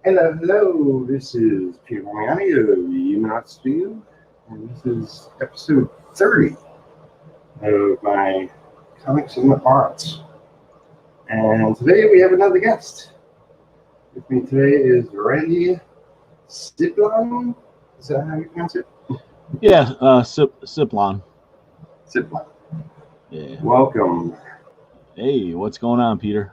Hello, this is Peter Palmiotti of Human Studio, and this is episode 30 of my Comics and Arts. And today we have another guest. With me today is Randy Siplon. Is that how you pronounce it? Yeah, Siplon. Siplon. Yeah. Welcome. Hey, what's going on, Peter?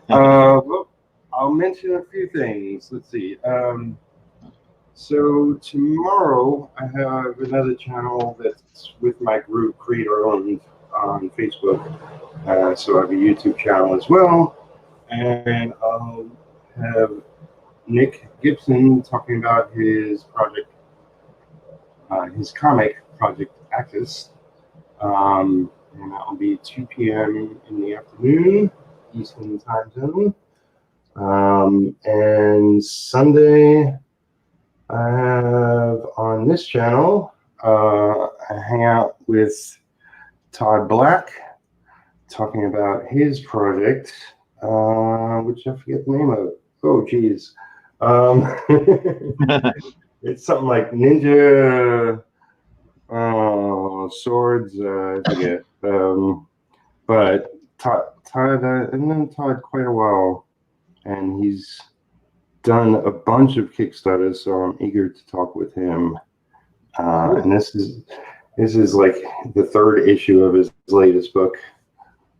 Well, I'll mention a few things. Let's see. So tomorrow I have another channel that's with my group, Creator Owned, on Facebook. So I have a YouTube channel as well, and I'll have Nick Gibson talking about his project, his comic project Axis. And that will be 2 p.m. in the afternoon, Eastern Time Zone. And Sunday, I have on this channel, I hang out with Todd Black, talking about his project, which I forget the name of. Oh, geez. It's something like Ninja Swords, I forget. But Todd, I've known Todd quite a while, and he's done a bunch of Kickstarters, so I'm eager to talk with him. And this is like the third issue of his latest book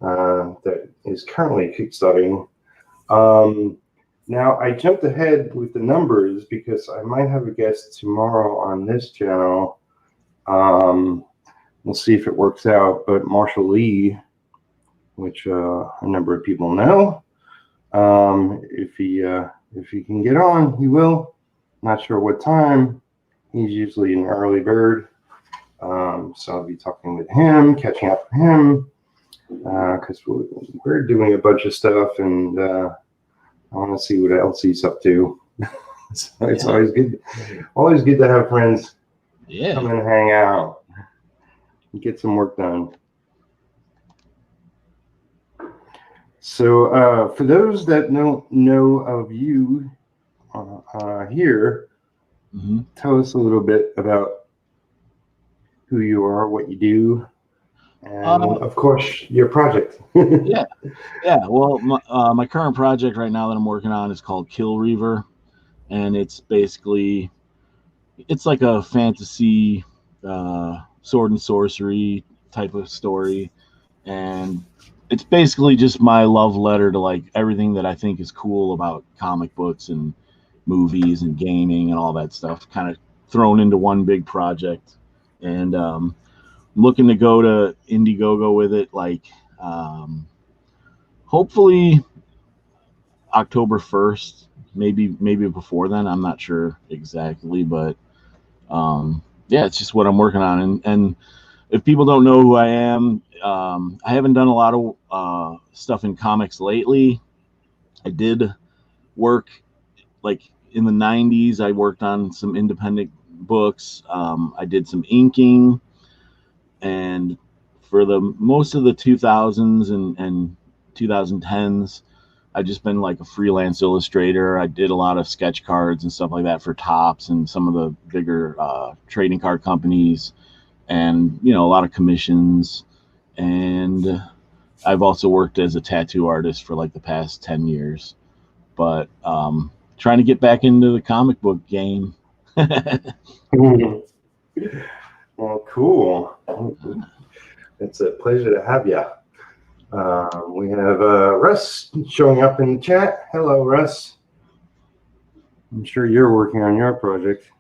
that is currently kickstarting. Now I jumped ahead with the numbers because I might have a guest tomorrow on this channel. We'll see if it works out. But Marshall Lee, which a number of people know, if he can get on, he will. Not sure what time. He's usually an early bird. So I'll be talking with him, catching up with him, because we're doing a bunch of stuff, and I want to see what else he's up to. So it's always good to have friends come and hang out and get some work done. So for those that don't know of you here, tell us a little bit about who you are, what you do, and of course your project. Yeah. Well, my current project right now that I'm working on is called Kill Reaver, and it's like a fantasy sword and sorcery type of story, and it's basically just my love letter to like everything that I think is cool about comic books and movies and gaming and all that stuff, kind of thrown into one big project. And I'm looking to go to Indiegogo with it, like hopefully October 1st, maybe before then. I'm not sure exactly, but yeah, it's just what I'm working on. And if people don't know who I am, I haven't done a lot of stuff in comics lately. I did work like in the 90s. I worked on some independent books. I did some inking, and for the most of the 2000s and 2010s, I've just been like a freelance illustrator. I did a lot of sketch cards and stuff like that for Topps and some of the bigger trading card companies, and a lot of commissions. And I've also worked as a tattoo artist for like the past 10 years, but trying to get back into the comic book game. Well, cool. It's a pleasure to have you. We have Russ showing up in the chat. Hello, Russ. I'm sure you're working on your project.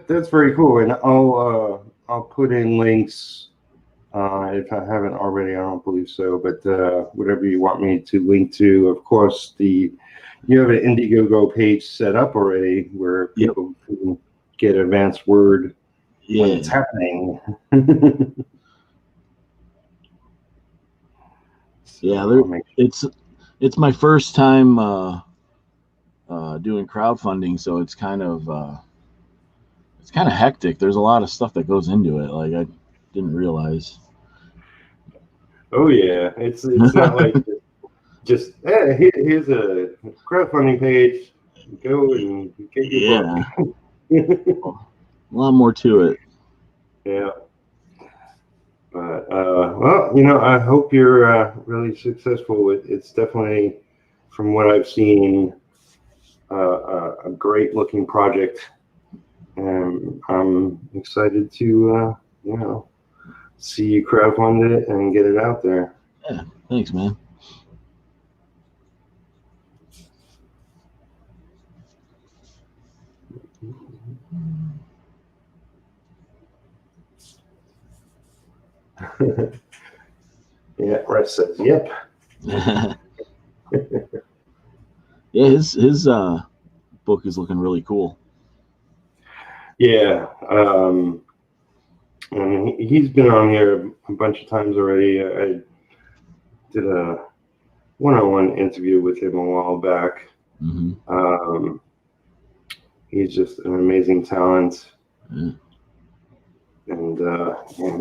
That's very cool, and I'll put in links if I haven't already. I don't believe so, but whatever you want me to link to. Of course, you have an Indiegogo page set up already where people can get advance word when it's happening. It's my first time doing crowdfunding, so it's kind of hectic. There's a lot of stuff that goes into it. Like I didn't realize. Oh yeah, it's not like just here's a crowdfunding page. Go and get your book. Yeah, a lot more to it. Yeah. But well, I hope you're really successful with. It's definitely, from what I've seen, a great looking project, and I'm excited to see you crowdfund it and get it out there. Yeah, thanks, man. Yeah, Russ says, "Yep." Yeah, his book is looking really cool. Yeah, and he's been on here a bunch of times already. I did a one-on-one interview with him a while back. Mm-hmm. He's just an amazing talent. Yeah. And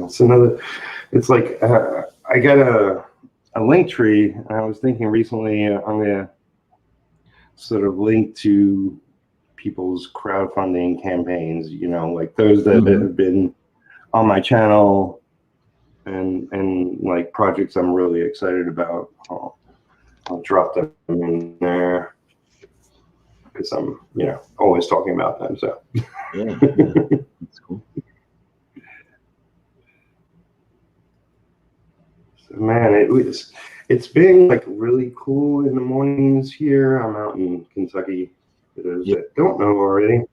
it's another. It's like I got a link tree, and I was thinking recently I'm gonna sort of link to people's crowdfunding campaigns. Like those that Mm-hmm. have been on my channel, and like projects I'm really excited about. I'll drop them in there because I'm always talking about them. So Yeah, that's cool. Man, it's been like really cool in the mornings here. I'm out in Kentucky, for those Yep. that don't know already.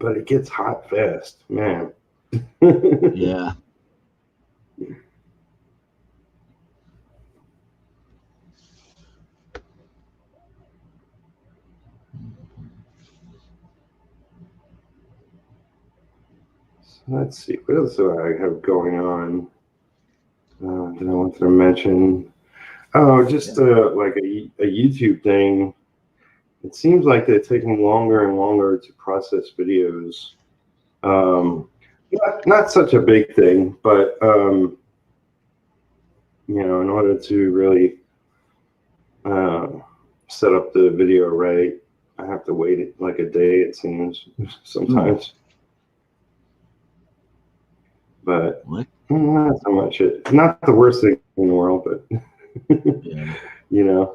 But it gets hot fast, man. Yeah. So let's see, what else do I have going on that I wanted to mention? Oh, just like a YouTube thing. It seems like they're taking longer and longer to process videos. Not such a big thing, but in order to really set up the video right, I have to wait like a day, it seems, sometimes. But What? not so much. Not the worst thing in the world, but Yeah.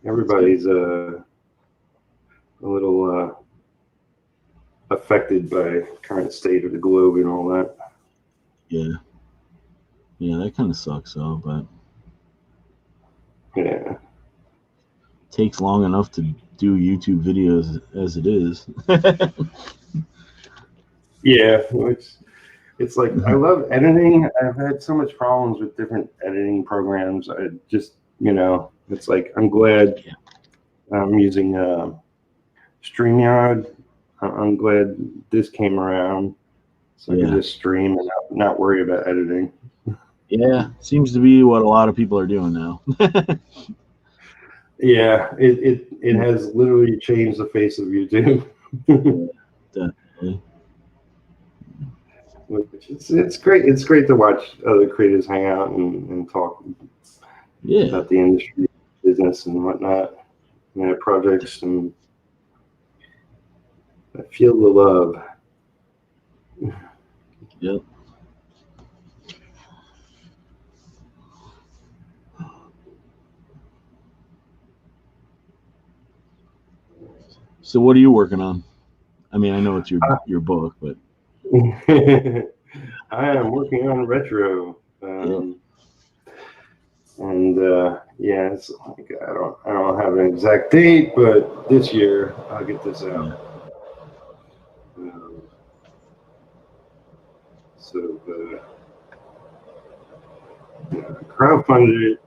Everybody's a little affected by current state of the globe and all that. Yeah. Yeah, that kind of sucks though, but Yeah. it takes long enough to do YouTube videos as it is. Yeah, it's like I love editing. I've had so much problems with different editing programs. I just, it's like I'm glad I'm using StreamYard. I'm glad this came around, so I can just stream and not worry about editing. Yeah, seems to be what a lot of people are doing now. Yeah, it has literally changed the face of YouTube. Definitely. It's great. It's great to watch other creators hang out and talk about the industry, business, and whatnot, and their projects, and I feel the love. Yep. So what are you working on? I mean, I know it's your book, but I am working on retro, and it's like I don't have an exact date, but this year I'll get this out. So crowdfunded it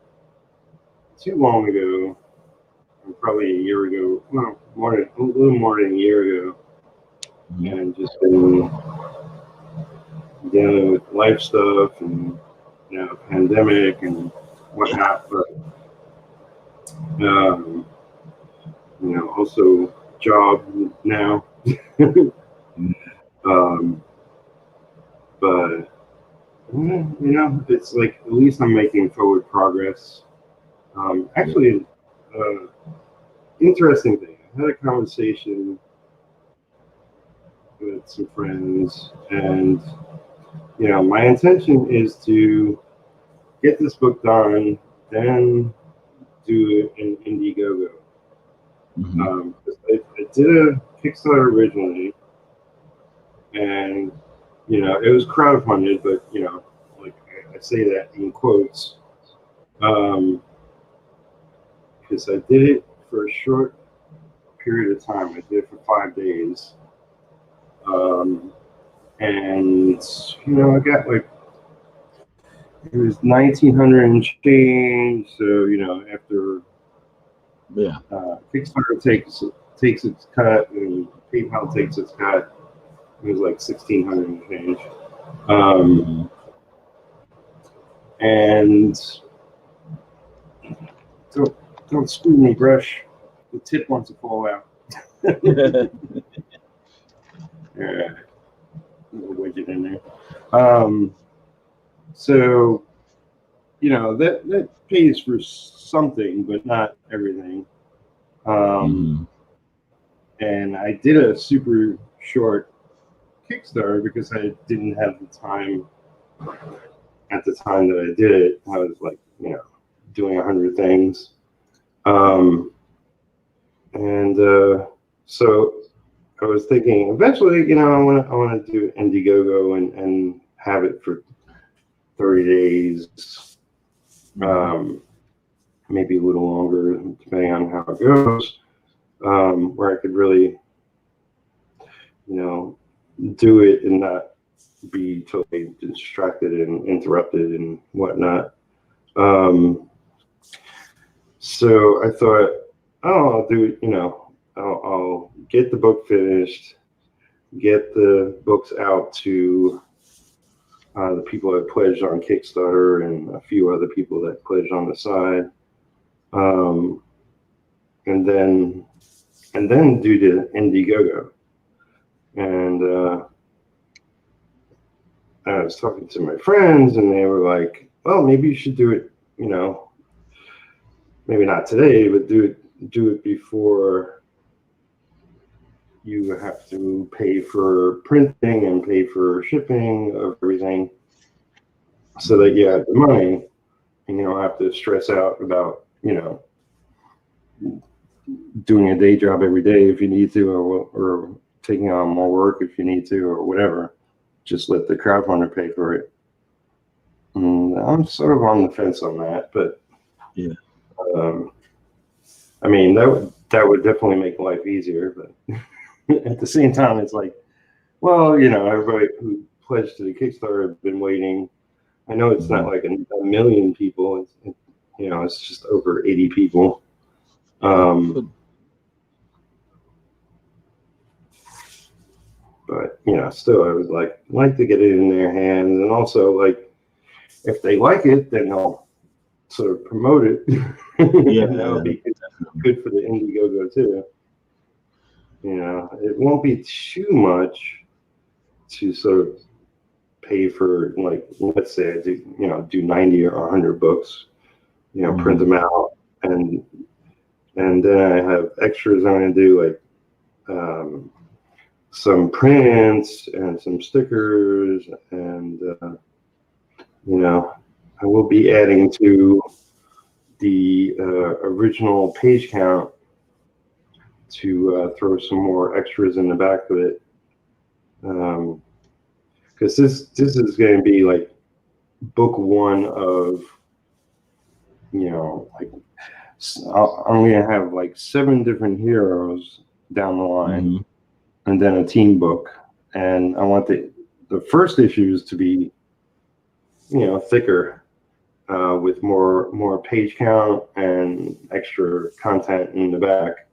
too long ago, probably a year ago, well, a little more than a year ago, and just been dealing with life stuff and pandemic and whatnot, but also job now. But it's like at least I'm making forward progress. Actually, interesting thing. I had a conversation with some friends, and my intention is to get this book done, then do an Indiegogo. Mm-hmm. I did a Kickstarter originally, and it was crowdfunded, but like I say that in quotes, because I did it for a short period of time. I did it for 5 days, and I got like it was 1,900 and change. So after Kickstarter takes its cut and PayPal takes its cut, it was like 1,600 and change. And don't screw me, brush. The tip wants to fall out. Yeah, little widget in there. So that pays for something, but not everything. And I did a super short Kickstarter because I didn't have the time at the time that I did it. I was like, doing 100 things. So I was thinking eventually, I want to do Indiegogo and have it for 30 days, maybe a little longer, depending on how it goes, where I could really, do it and not be totally distracted and interrupted and whatnot. So I thought, I'll do it, I'll get the book finished, get the books out to the people that pledged on Kickstarter and a few other people that pledged on the side, and then do the Indiegogo. And I was talking to my friends, and they were like, "Well, maybe you should do it. Maybe not today, but do it before you have to pay for printing and pay for shipping of everything, so that you have the money and you don't have to stress out about doing a day job every day if you need to, or taking on more work if you need to, or whatever. Just let the crowdfunder pay for it." And I'm sort of on the fence on that, but I mean that would definitely make life easier, but at the same time, it's like, well, everybody who pledged to the Kickstarter have been waiting. I know it's not like a million people. It's just over 80 people. But still, I was like to get it in their hands, and also like if they like it, then they'll sort of promote it. And that would be good for the Indiegogo too. It won't be too much to sort of pay for, like, let's say I do 90 or 100 books, print them out, and then I have extras I'm going to do, like some prints and some stickers, and I will be adding to the original page count to throw some more extras in the back of it, because this is going to be like book one of like I'm going to have like 7 different heroes down the line, and then a team book, and I want the first issues to be thicker, with more page count and extra content in the back,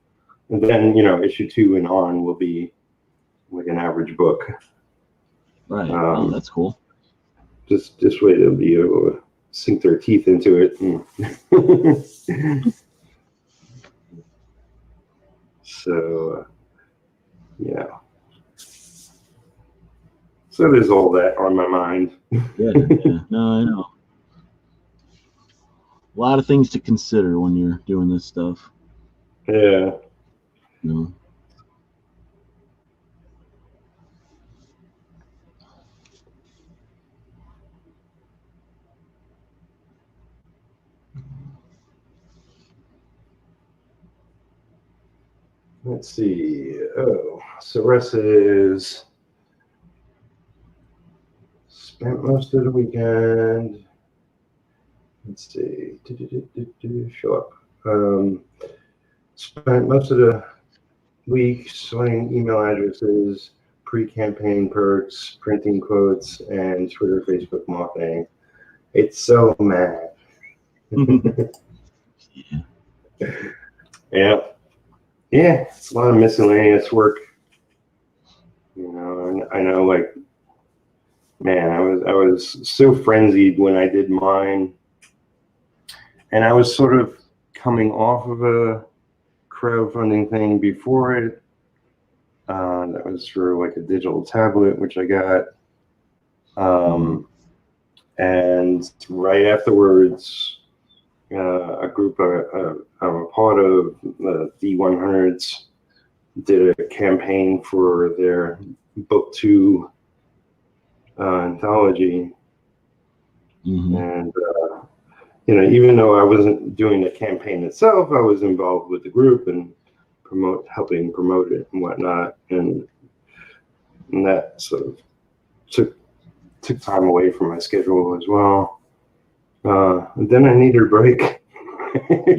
and then issue 2 and on will be like an average book. Right. Oh, that's cool. Just way they'll be able to sink their teeth into it. So So there's all that on my mind. Yeah, no, I know. A lot of things to consider when you're doing this stuff. Yeah. No. Let's see. Oh, Sarissa is spent most of the weekend. Let's see. Show up. Spent most of the week sorting email addresses, pre-campaign perks, printing quotes, and Twitter, Facebook marketing. It's so mad. Yeah. Yeah, it's a lot of miscellaneous work. You know, and I know, like, man, I was so frenzied when I did mine, and I was sort of coming off of a crowdfunding thing before it. That was for like a digital tablet, which I got. And right afterwards, a group I'm a part of, the D100s, did a campaign for their book 2 anthology. And you know, even though I wasn't doing the campaign itself, I was involved with the group and helping promote it and whatnot, and that sort of took time away from my schedule as well. And then I needed a break. It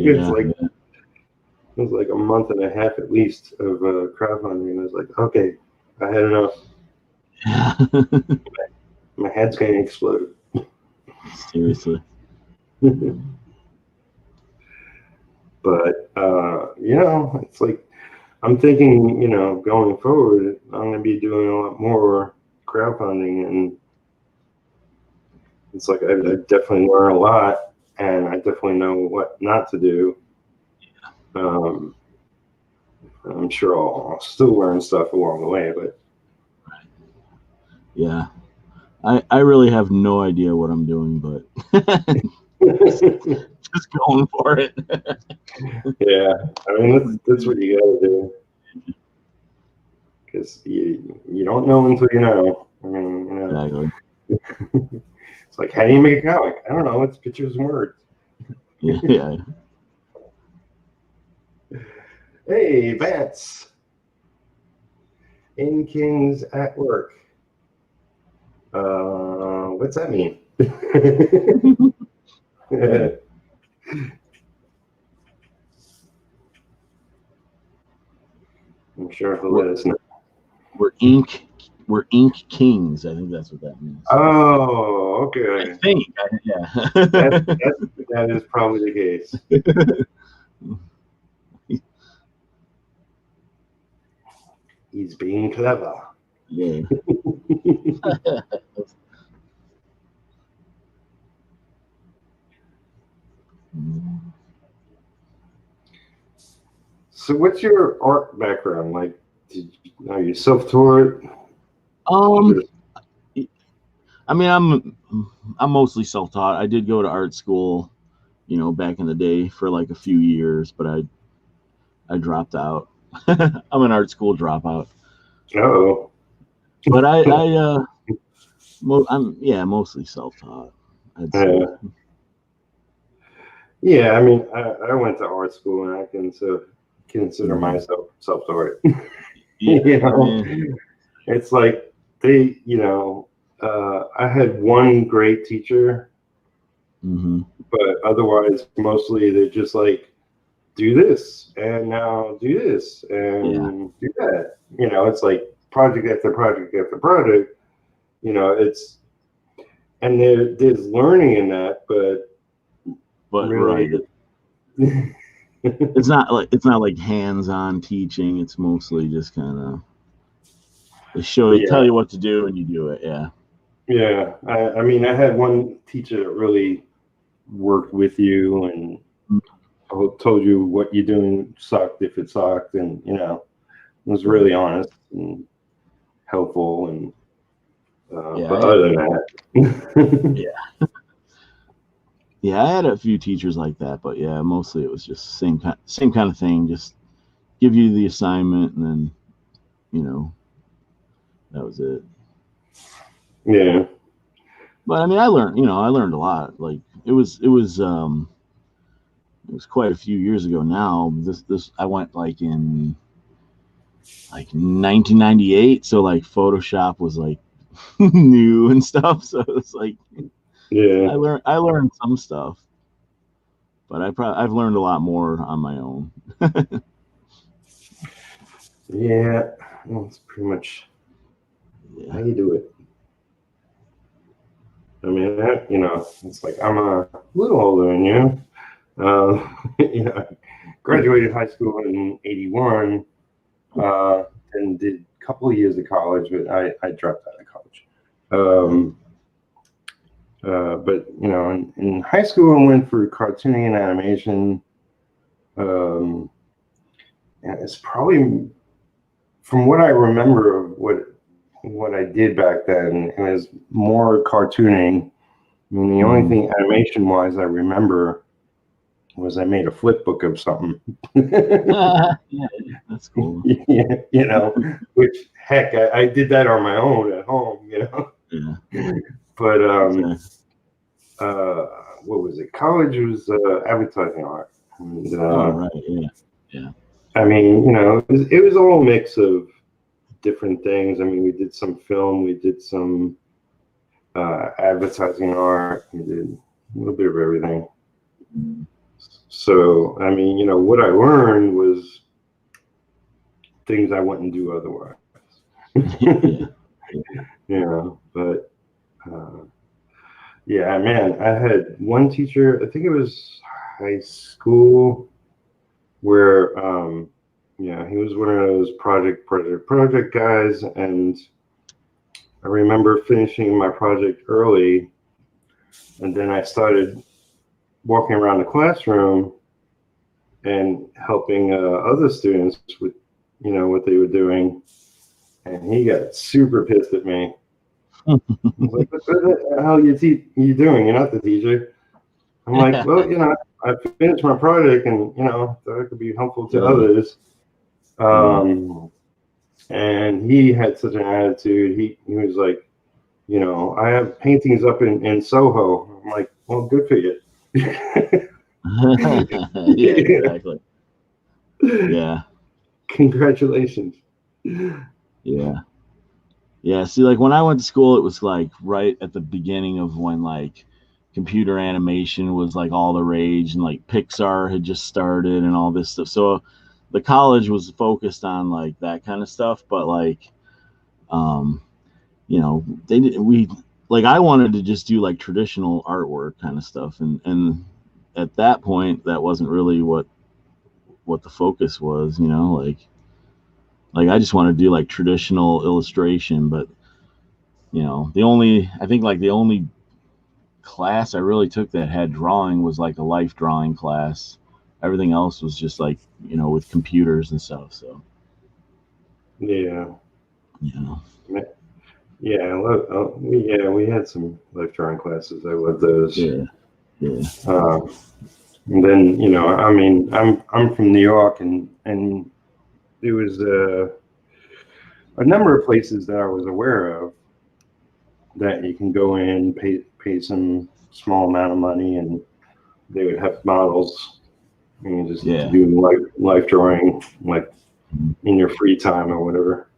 was like a month and a half at least of crowdfunding. I was like, okay, I had enough. My head's going to explode. Seriously. But, you know, it's like, I'm thinking, you know, going forward, I'm going to be doing a lot more crowdfunding, and it's like I definitely learn a lot, and I definitely know what not to do. I'm sure I'll still learn stuff along the way, but yeah, I really have no idea what I'm doing, but just going for it. Yeah, I mean that's what you gotta do, because you don't know until you know. I mean, you know, Exactly. It's like, how do you make a comic? I don't know. It's pictures and words. Yeah. Hey, Vance. INKING's at work. What's that mean? I'm sure he'll let us know. We're Ink Kings. I think that's what that means. Oh, okay. I think. Yeah. That is probably the case. He's being clever. Yeah. So, what's your art background like? Are you self-taught? I mean, I'm mostly self-taught. I did go to art school, you know, back in the day for like a few years, but I dropped out. I'm an art school dropout. Oh. But I'm mostly self-taught, I'd say. Yeah, I mean, I went to art school, and I can consider myself self-taught. Yeah, You know, I mean, it's like they, you know, I had one great teacher, but otherwise, mostly they're just like, do this, and now do this, and do that. You know, it's like project after project after project. You know, and there's learning in that, but really, right. It's not like hands-on teaching. It's mostly just kind of they tell you what to do, and you do it. Yeah. Yeah, I mean, I had one teacher that really worked with you and told you what you're doing sucked if it sucked, and you know, was really honest and helpful, and But other than that, yeah, I had a few teachers like that, but yeah, mostly it was just same kind of thing. Just give you the assignment, and then that was it. yeah. But I mean, I learned a lot. Like it was quite a few years ago now. This I went like in like 1998, so like Photoshop was like new and stuff. So it's like Yeah. I learned some stuff, but I've learned a lot more on my own. Yeah. That's pretty much how you do it. I mean, it's like I'm a little older than you. Graduated high school in '81, and did a couple of years of college, but I dropped out of college. But in high school, I went for cartooning and animation. And it's probably, from what I remember of what I did back then, it was more cartooning. I mean, the only thing animation-wise I remember was I made a flip book of something. Yeah, that's cool. Yeah, which heck, I did that on my own at home, Yeah. But Exactly. what was it? College was advertising art. And, Right. Yeah. I mean, it was all a mix of different things. I mean, we did some film, we did some advertising art, we did a little bit of everything. So, I mean, what I learned was things I wouldn't do otherwise. But yeah, man, I had one teacher, I think it was high school, where he was one of those project guys, and I remember finishing my project early, and then I started walking around the classroom and helping other students with what they were doing, and he got super pissed at me. I was like, what the hell are you doing? You're not the teacher. I'm like, well, I finished my project, and that could be helpful to others. And he had such an attitude. He was like, I have paintings up in Soho. I'm like, well, good for you. Yeah, exactly. Yeah. Congratulations. Yeah. See, like when I went to school, it was like right at the beginning of when like computer animation was like all the rage, and like Pixar had just started and all this stuff. So the college was focused on like that kind of stuff, but like they didn't I wanted to just do like traditional artwork kind of stuff, and at that point that wasn't really what the focus was, like I just wanted to do like traditional illustration. But the only class I really took that had drawing was like a life drawing class. Everything else was just like with computers and stuff. So Yeah. Yeah, we had some life drawing classes. I loved those. Yeah. And then I mean, I'm from New York, and there was a number of places that I was aware of that you can go in, pay some small amount of money, and they would have models, and you just do life drawing, like in your free time or whatever.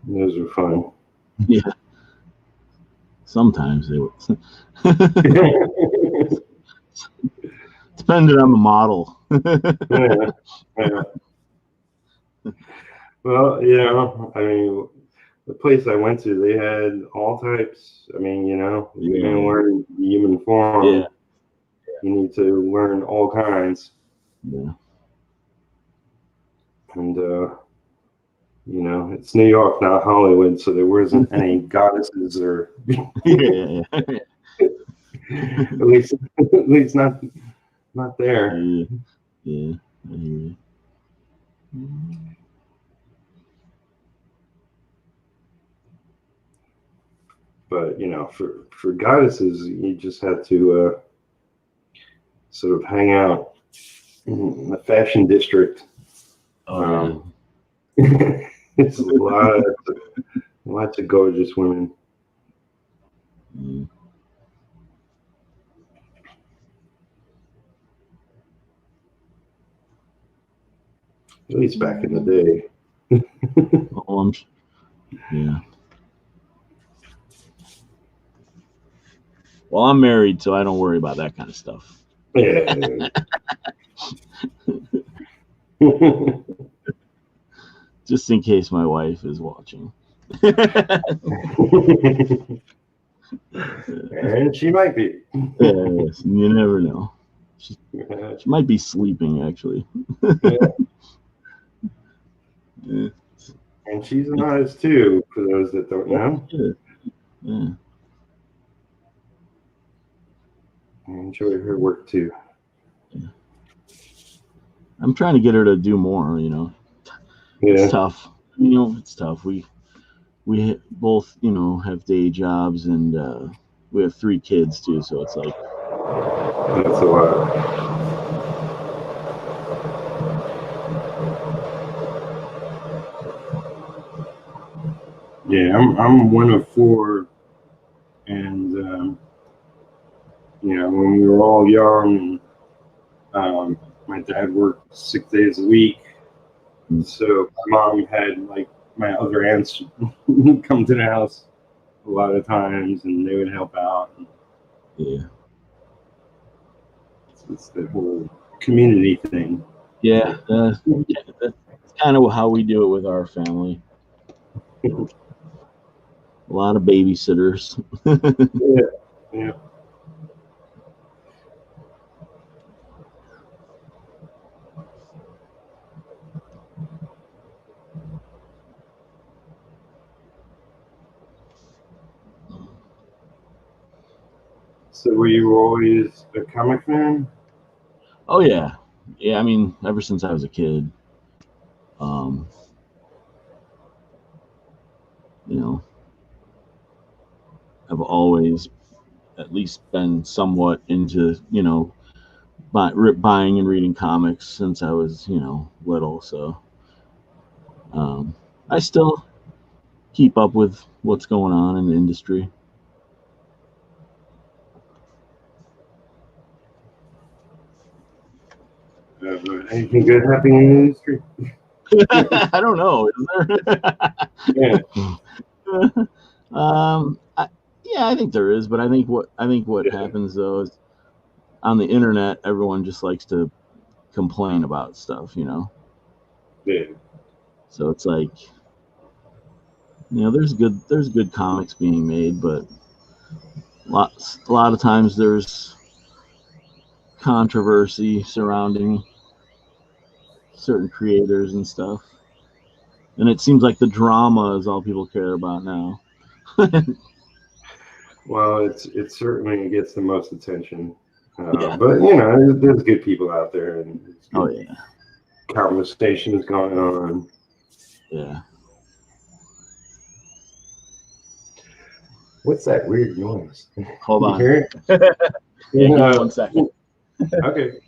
Those were fun. Yeah. Sometimes they would. Depended on the model. Yeah. Well, I mean, the place I went to, they had all types. I mean, if you're going to learn the human form, you need to learn all kinds. Yeah. And, it's New York, not Hollywood, so there wasn't any goddesses or at least not there. Yeah. But for goddesses, you just had to sort of hang out in the fashion district. It's lots of gorgeous women. At least back in the day. Yeah. Well, I'm married, so I don't worry about that kind of stuff. Yeah. Just in case my wife is watching. And she might be. Yes, you never know. She might be sleeping, actually. Yeah. And she's an artist too, for those that don't know. Yeah. I enjoy her work too. Yeah. I'm trying to get her to do more, Yeah. It's tough. It's tough. We both, have day jobs, and we have 3 kids too, so it's like that's a lot. Yeah, I'm one of 4, and when we were all young, my dad worked 6 days a week, so my mom had my other aunts come to the house a lot of times, and they would help out. Yeah. It's the whole community thing. Yeah, that's kind of how we do it with our family. A lot of babysitters. Yeah. So were you always a comic fan? Oh yeah. I mean, ever since I was a kid. I've always at least been somewhat into, buying and reading comics since I was, little. So I still keep up with what's going on in the industry. Anything good happening in the industry? I don't know. Is there? Yeah. I think there is, but I think what happens though is on the internet, everyone just likes to complain about stuff, Yeah. So it's like, there's good comics being made, but a lot of times there's controversy surrounding certain creators and stuff, and it seems like the drama is all people care about now. Well, it certainly gets the most attention, Yeah. but there's good people out there, and Oh yeah, conversations going on. Yeah. What's that weird noise? Hold on. You hear it? Yeah, give me 1 second. Okay.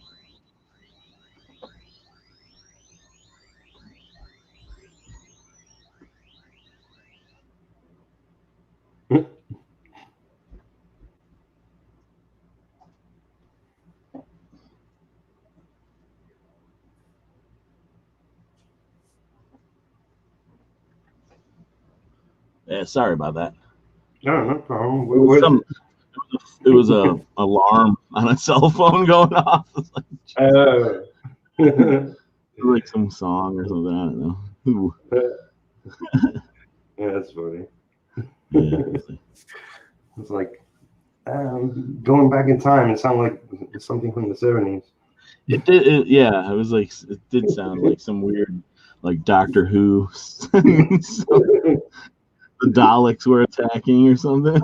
Yeah, sorry about that. No problem. It was a alarm on a cell phone going off. Like some song or something. I don't know. Yeah, that's funny. Yeah. It's like going back in time. It sounded like something from the 70s. It did. Yeah, it was like, it did sound like some weird, like Doctor Who. The Daleks were attacking or something.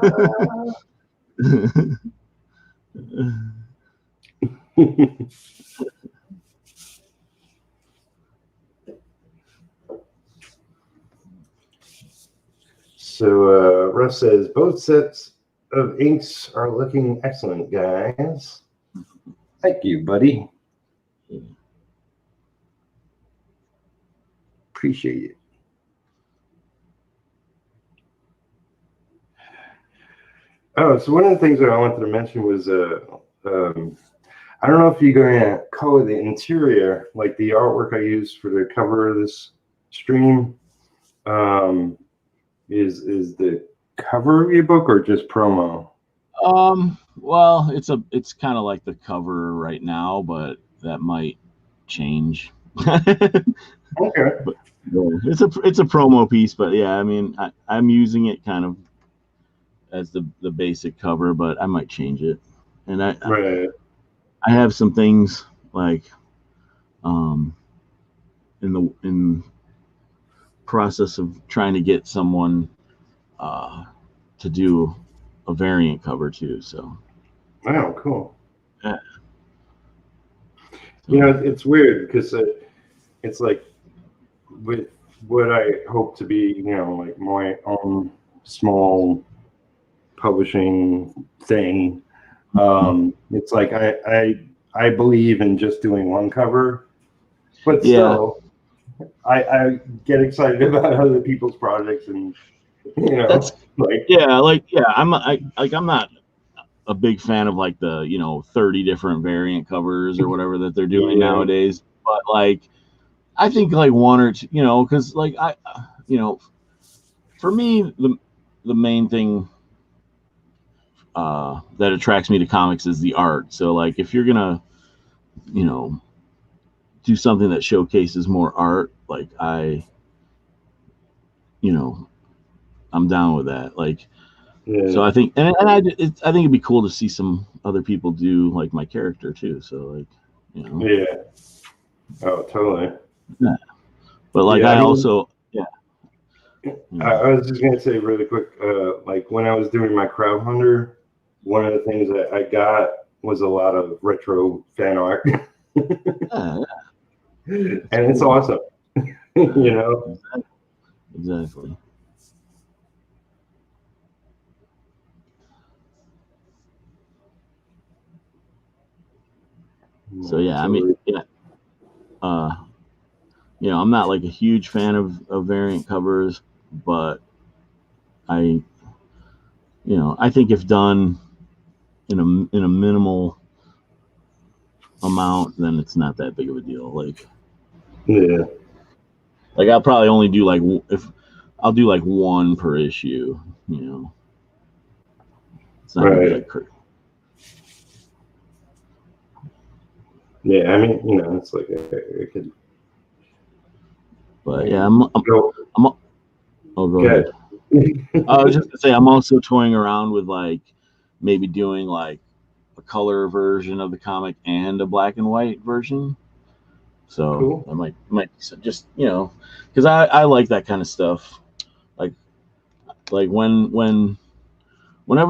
So Russ says both sets of inks are looking excellent, guys. Thank you, buddy. Appreciate it. Oh, so one of the things that I wanted to mention was I don't know if you're going to color the interior, like the artwork I used for the cover of this stream. Is the cover of your book or just promo? Well, it's kind of like the cover right now, but that might change. Okay. But yeah, it's a promo piece, but yeah, I mean, I'm using it kind of as the basic cover, but I might change it. And Right. I have some things like in process of trying to get someone to do a variant cover too. So Wow, cool. yeah. You know, it's weird because it's like with what I hope to be, you know, like my own small publishing thing. It's like I believe in just doing one cover, but still, I get excited about other people's projects, and you know, That's like I'm not a big fan of like the 30 different variant covers or whatever that they're doing nowadays, but like I think like one or two, because like for me the main thing that attracts me to comics is the art. So like if you're gonna do something that showcases more art, like I'm down with that. Like so I think I think it'd be cool to see some other people do like my character too. So like yeah, oh totally. Yeah. But like I also I was just gonna say really quick, like when I was doing my crowd hunter, one of the things that I got was a lot of retro fan art. yeah. And it's awesome. You know? Exactly. So yeah, I mean, yeah. I'm not like a huge fan of variant covers, but I think if done in a minimal amount, then it's not that big of a deal. Like like I'll probably only do like I'll do like one per issue. It's not gonna be like crazy. Yeah, I mean, it's like I could. But yeah, go ahead. I was just gonna say I'm also toying around with like maybe doing like a color version of the comic and a black and white version. So cool. I might just because I like that kind of stuff. Like whenever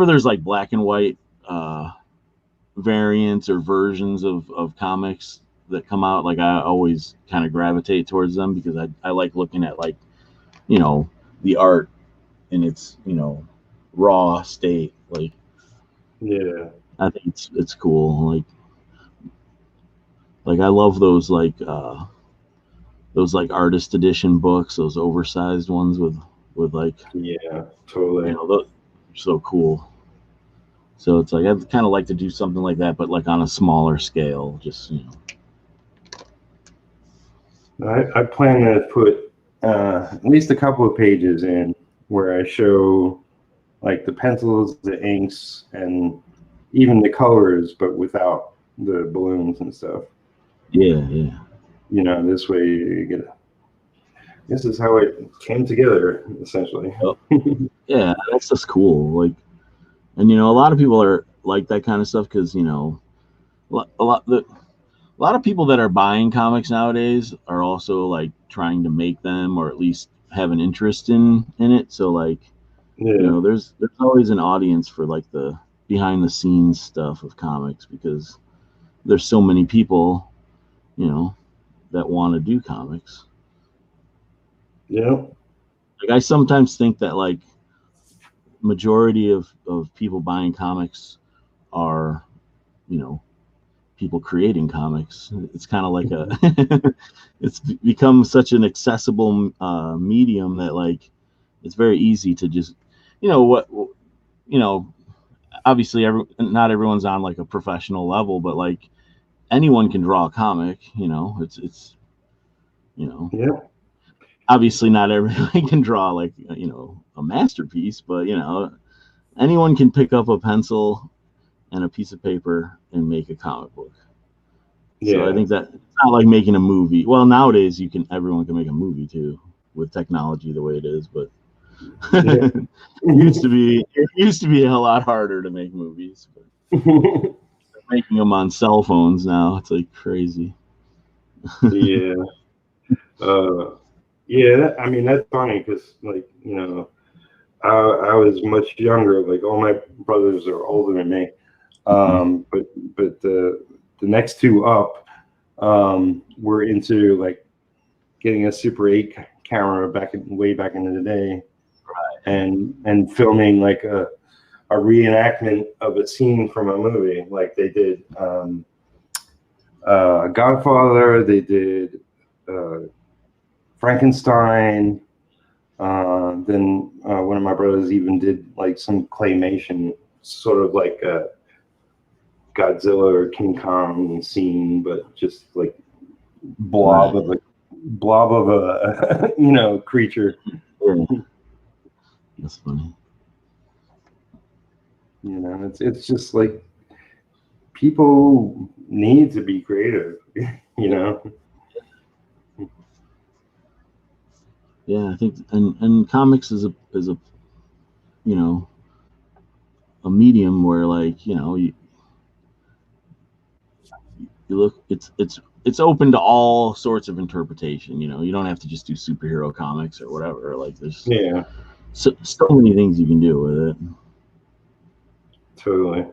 there's like black and white variants or versions of comics that come out, like I always kind of gravitate towards them because I like looking at like the art in its raw state. Like I think it's cool. Like I love those like artist edition books, those oversized ones with like totally those are so cool. So it's like I'd kind of like to do something like that, but like on a smaller scale. Just I plan to put at least a couple of pages in where I show like the pencils, the inks, and even the colors, but without the balloons and stuff. Yeah. This way you get. This is how it came together, essentially. Yeah, that's just cool. Like, and a lot of people are like that kind of stuff because a lot of people that are buying comics nowadays are also like trying to make them or at least have an interest in it. So like, there's always an audience for like the behind the scenes stuff of comics because there's so many people, that want to do comics. Yeah. Like I sometimes think that like majority of people buying comics are, people creating comics. It's kind of like it's become such an accessible medium that like it's very easy to just, what, obviously not everyone's on like a professional level, but like anyone can draw a comic. It's Yeah. obviously not everybody can draw like a masterpiece, but anyone can pick up a pencil and a piece of paper and make a comic book. So I Yeah. think that it's not like making a movie. Well, nowadays everyone can make a movie too with technology the way it is, but Yeah. it used to be a lot harder to make movies. But they're making them on cell phones now. It's like crazy. Yeah. Yeah. I mean, that's funny because, like, I was much younger. Like, all my brothers are older than me. But the next two up were into like getting a Super 8 camera way back in the day, and filming like a reenactment of a scene from a movie. Like they did Godfather, they did Frankenstein. Then one of my brothers even did like some claymation, sort of like a Godzilla or King Kong scene, but just like blob of a creature. Yeah. That's funny. It's just like people need to be creative. Yeah, I think and comics is a a medium where like you look, it's open to all sorts of interpretation. You don't have to just do superhero comics or whatever. Like there's Yeah, so many things you can do with it. totally.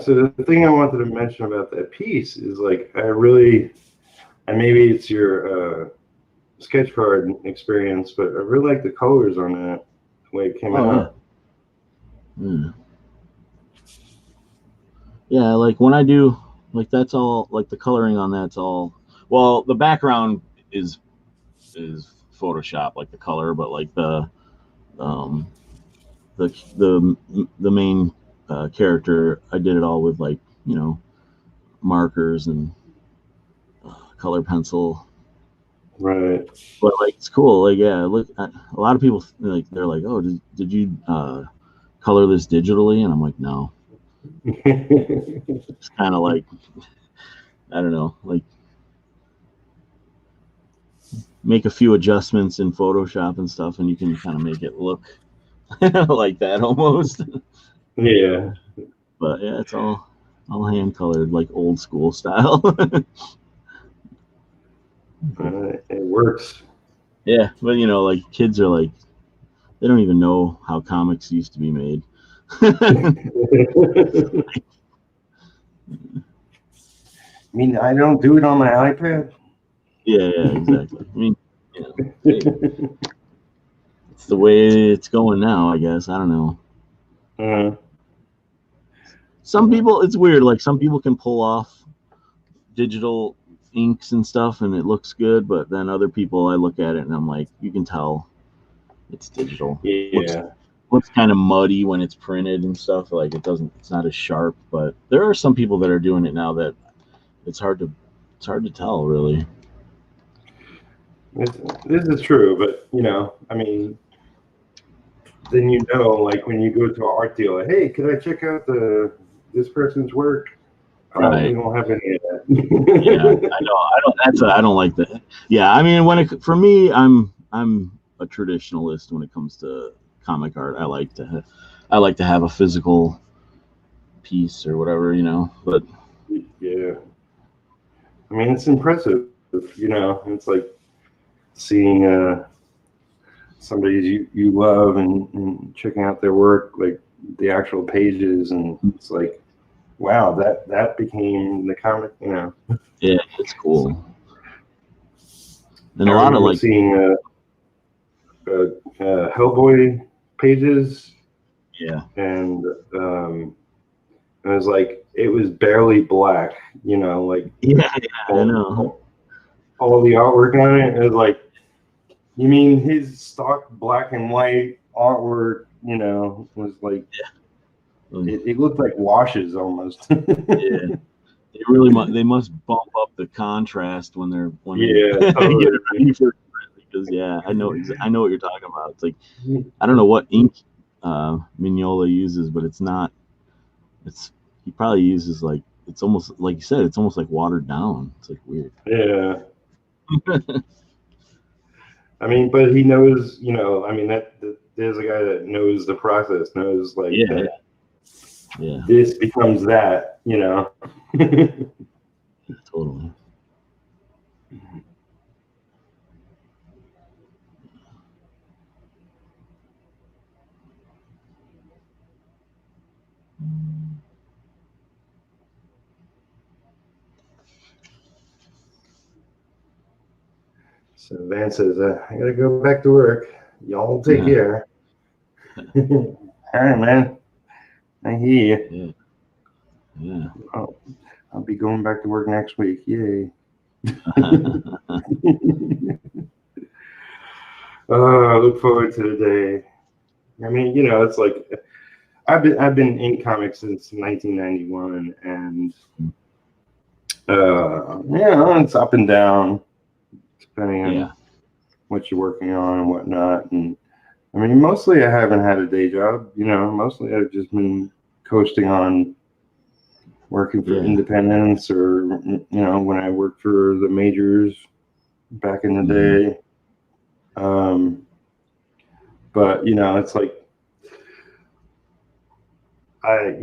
So the thing I wanted to mention about that piece is like and maybe it's your sketch card experience, but I really like the colors on that, the way it came out. Yeah. Yeah, like when I do, like that's all, like the coloring on that's all. Well, the background is Photoshop, like the color, but like um the main character, I did it all with like markers and color pencil. Right. But like it's cool. Like yeah, look, a lot of people like they're like, oh, did you color this digitally? And I'm like, no. It's kind of like I don't know, like make a few adjustments in Photoshop and stuff, and you can kind of make it look like that almost. Yeah. But yeah, it's all hand colored, like old school style. It works. Yeah, but like kids are like they don't even know how comics used to be made. I mean, I don't do it on my iPad. Yeah, exactly. I mean, hey, it's the way it's going now, I guess. I don't know. Some people, it's weird. Like some people can pull off digital inks and stuff, and it looks good. But then other people, I look at it and I'm like, you can tell it's digital. Yeah. Looks kind of muddy when it's printed and stuff. Like it's not as sharp. But there are some people that are doing it now that it's hard to tell really. This is true, but I mean, then like when you go to an art dealer, hey, could I check out this person's work? Right. We don't have any of that. Yeah, I know. I don't like that. Yeah, I mean, for me, I'm a traditionalist when it comes to comic art. I like to have a physical piece or whatever, But Yeah, I mean, it's impressive. It's like seeing somebody you love and checking out their work, like the actual pages, and it's like wow, that became the comic. You know, Yeah, it's cool. And I a lot of remember like, seeing Hellboy pages, yeah, and it was like it was barely black. You know, like yeah, I all, know. all the artwork on it. It was like, you mean his stock black and white artwork? You know, was like it looked like washes almost. Yeah, they really they must bump up the contrast when they Yeah, get totally. it ready for print, because yeah, I know what you're talking about. It's like, I don't know what ink Mignola uses, but it's not. It's he probably uses like, it's almost like you said. It's almost like watered down. It's like weird. Yeah. I mean, but he knows, you know, I mean, there's a guy that knows the process, knows like Yeah, that yeah, this becomes that, you know. totally. So Van says, I gotta go back to work. Y'all take care. All right, man. I hear you. Yeah, yeah. I'll be going back to work next week. Yay. I look forward to the day. I mean, you know, it's like I've been in comics since 1991, and you know, it's up and down depending on Yeah, what you're working on and whatnot. And I mean, mostly I haven't had a day job. You know, mostly I've just been coasting on working for yeah. independents, or you know, when I worked for the majors back in the day. But you know, it's like I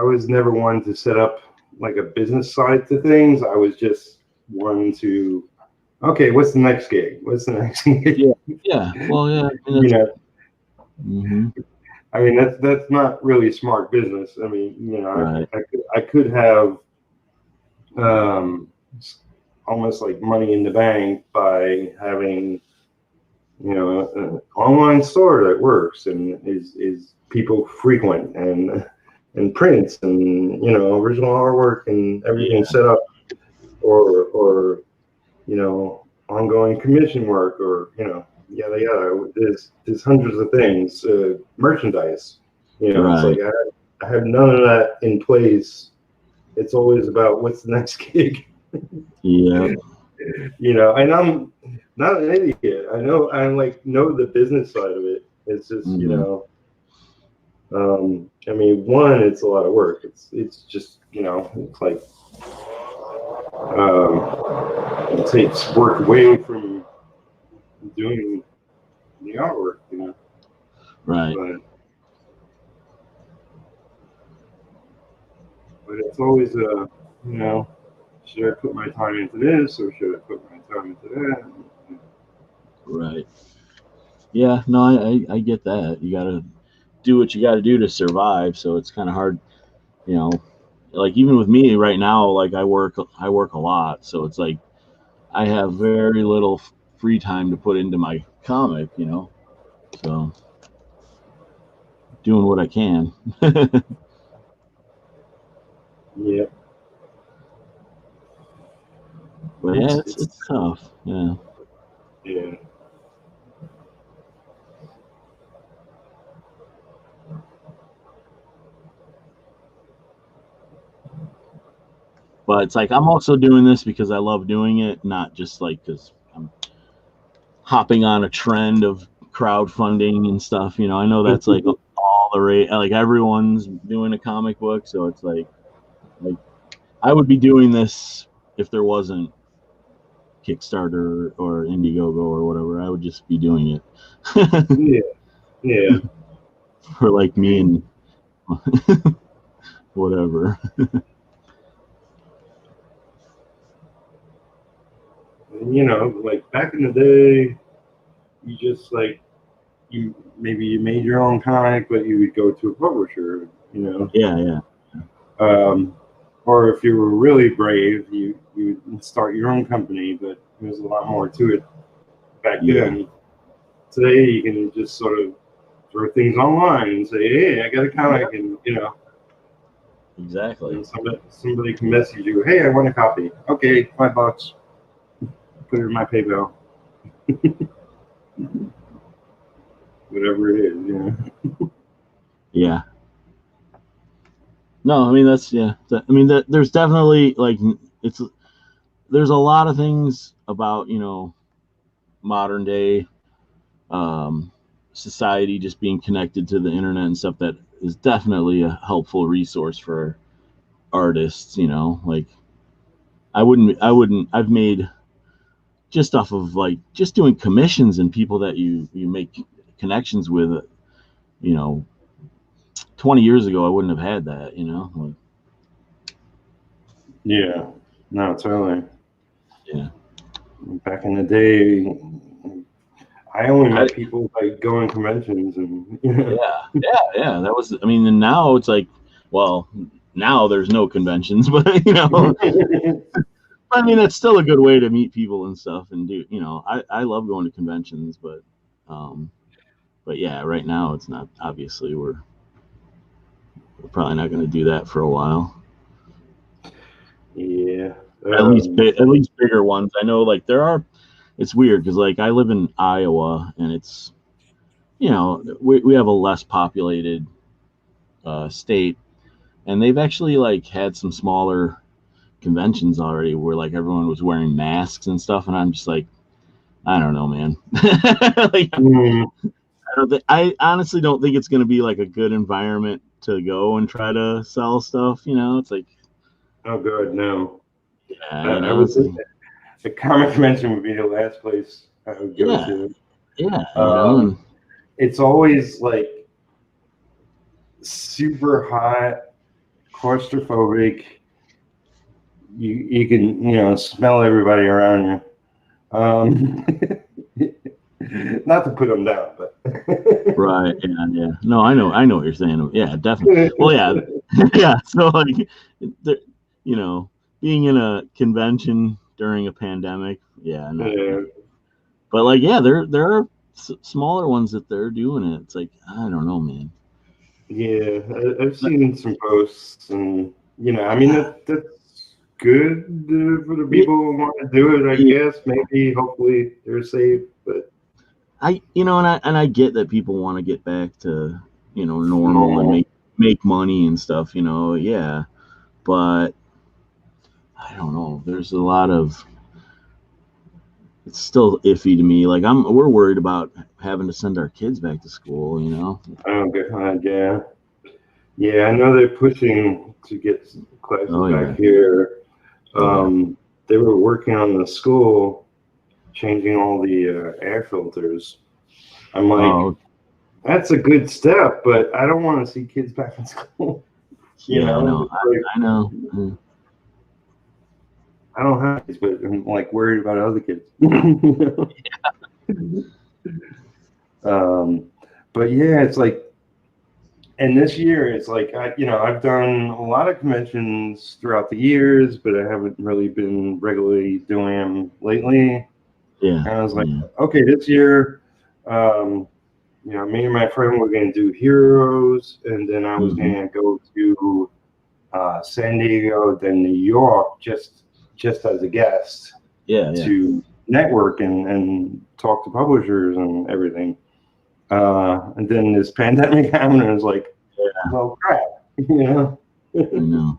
was never one to set up like a business side to things. I was just one to, okay, what's the next gig? What's the next gig? Yeah, yeah. Well, yeah. I mean, You that's, know, mm-hmm. I mean that's not really smart business. I mean, you know, Right. I could have um, almost like money in the bank by having, you know, an online store that works and is people frequent, and prints, and you know, original artwork and everything Yeah, set up, or you know, ongoing commission work, or you know, yada yada. There's hundreds of things, merchandise. You know, it's like right. I have none of that in place. It's always about what's the next gig. Yeah. You know, and I'm not an idiot. I like know the business side of it. It's just, you Mm-hmm. know, I mean, one, it's a lot of work. It's just, you know, it's like it takes work away from doing the artwork, you know. Right. But it's always you know, should I put my time into this, or should I put my time into that? Right. Yeah. No, I get that. You gotta do what you gotta do to survive. So it's kind of hard, you know. Like even with me right now, like I work a lot. So it's like I have very little free time to put into my comic, you know. So doing what I can. Yeah, But yeah, it's it's tough. Yeah. yeah. But it's like I'm also doing this because I love doing it, not just like because I'm hopping on a trend of crowdfunding and stuff. You know, I know that's like all the rate, like everyone's doing a comic book, so it's like I would be doing this if there wasn't Kickstarter or Indiegogo or whatever. I would just be doing it Yeah, yeah. for like me and whatever. And, you know, like back in the day, you just like you maybe you made your own comic, but you would go to a publisher you know. Yeah. Or if you were really brave, you would start your own company, but there's a lot more to it back then. Today, you can just sort of throw things online and say, "Hey, I got a comic," and you know, Exactly. and somebody can message you, "Hey, I want a copy." Okay, $5. Put it in my PayPal. Whatever it is, you know. Yeah. No, I mean there's definitely like there's a lot of things about modern day um, society just being connected to the internet and stuff that is definitely a helpful resource for artists. Like I've made just off of like just doing commissions and people that you make connections with. 20 years ago I wouldn't have had that. Like, Yeah, no, totally. yeah. Back in the day, I only met people by going conventions and Yeah. That was, I mean, and now it's like, well, now there's no conventions, but I mean, it's still a good way to meet people and stuff and do, I love going to conventions, but yeah, right now it's not, obviously we're probably not going to do that for a while. Yeah. At least bigger ones. I know like it's weird because like I live in Iowa and it's, we have a less populated state, and they've actually like had some smaller conventions already where like everyone was wearing masks and stuff, and I'm just like, I don't know, man. Like, I honestly don't think it's going to be like a good environment to go and try to sell stuff. It's like, oh god, no. yeah, I would it's think like, the comic convention would be the last place I would go yeah, to. yeah, Um, it's always like super hot, claustrophobic. You can smell everybody around you. Not to put them down, but right, yeah. No, I know what you're saying. Yeah, definitely. Well, yeah, yeah. So like, being in a convention during a pandemic, yeah, not. Yeah. But like, yeah, there are smaller ones that they're doing it. It's like, I don't know, man. Yeah, I've seen some posts, and I mean that's good for the Yeah, people who want to do it. I yeah. guess maybe, hopefully, they're safe, but And I get that people want to get back to normal and normal. make money and stuff. Yeah, but I don't know. There's a lot of it's still iffy to me. Like we're worried about having to send our kids back to school. Oh god, yeah, yeah. I know they're pushing to get classes Oh back yeah, here. yeah. They were working on the school, changing all the air filters. I'm like, Oh that's a good step, but I don't want to see kids back in school. yeah. No, It's like, I know. I don't have kids, but I'm like worried about other kids. um, but yeah, it's like, and this year it's like I've done a lot of conventions throughout the years, but I haven't really been regularly doing them lately. Yeah, And I was like, yeah. okay, this year, me and my friend were going to do Heroes, and then I was Hmm. going to go to San Diego, then New York, just as a guest Yeah. to network and talk to publishers and everything. And then this pandemic happened, and I was like, Yeah, well, crap, I know.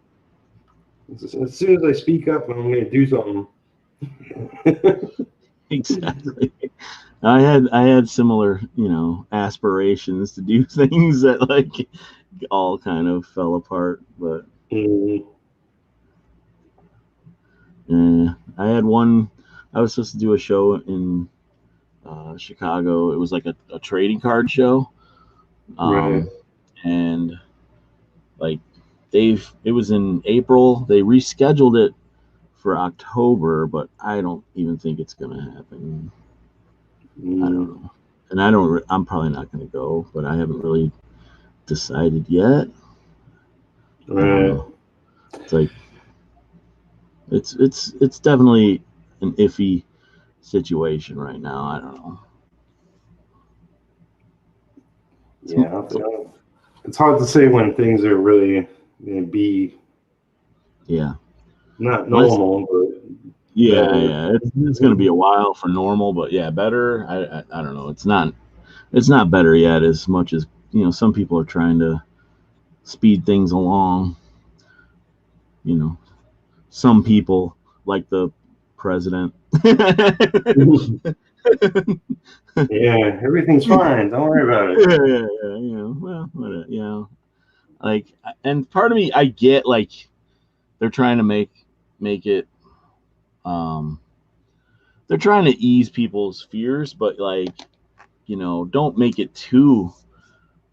As soon as I speak up, I'm going to do something. Exactly. I had similar, aspirations to do things that like all kind of fell apart. But Mm, I had one. I was supposed to do a show in Chicago. It was like a trading card show, right. um, and like it was in April. They rescheduled it for October, but I don't even think it's gonna happen. I don't Mm, know, and I'm probably not gonna go, but I haven't really decided yet. I don't know. It's like it's definitely an iffy situation right now. I don't know. Yeah, it's hard to say when things are really going to be not normal, but better. It's going to be a while for normal, but yeah, better. I don't know. It's not better yet. As much as some people are trying to speed things along. Some people like the president. Yeah, everything's fine. Don't worry about it. Well, like, and part of me, I get like they're trying to make it, they're trying to ease people's fears, but like, don't make it too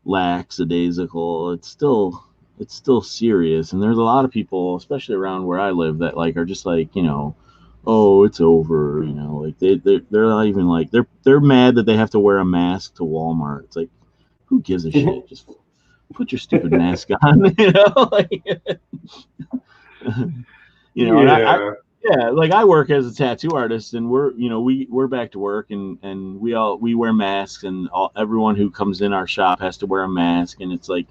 lackadaisical. It's still serious, and there's a lot of people, especially around where I live, that like are just like, oh, it's over, like they're not even like they're mad that they have to wear a mask to Walmart. It's like, who gives a shit? Just put your stupid mask on, like, and Yeah. yeah, like I work as a tattoo artist, and we're back to work, and we wear masks, and everyone who comes in our shop has to wear a mask, and it's like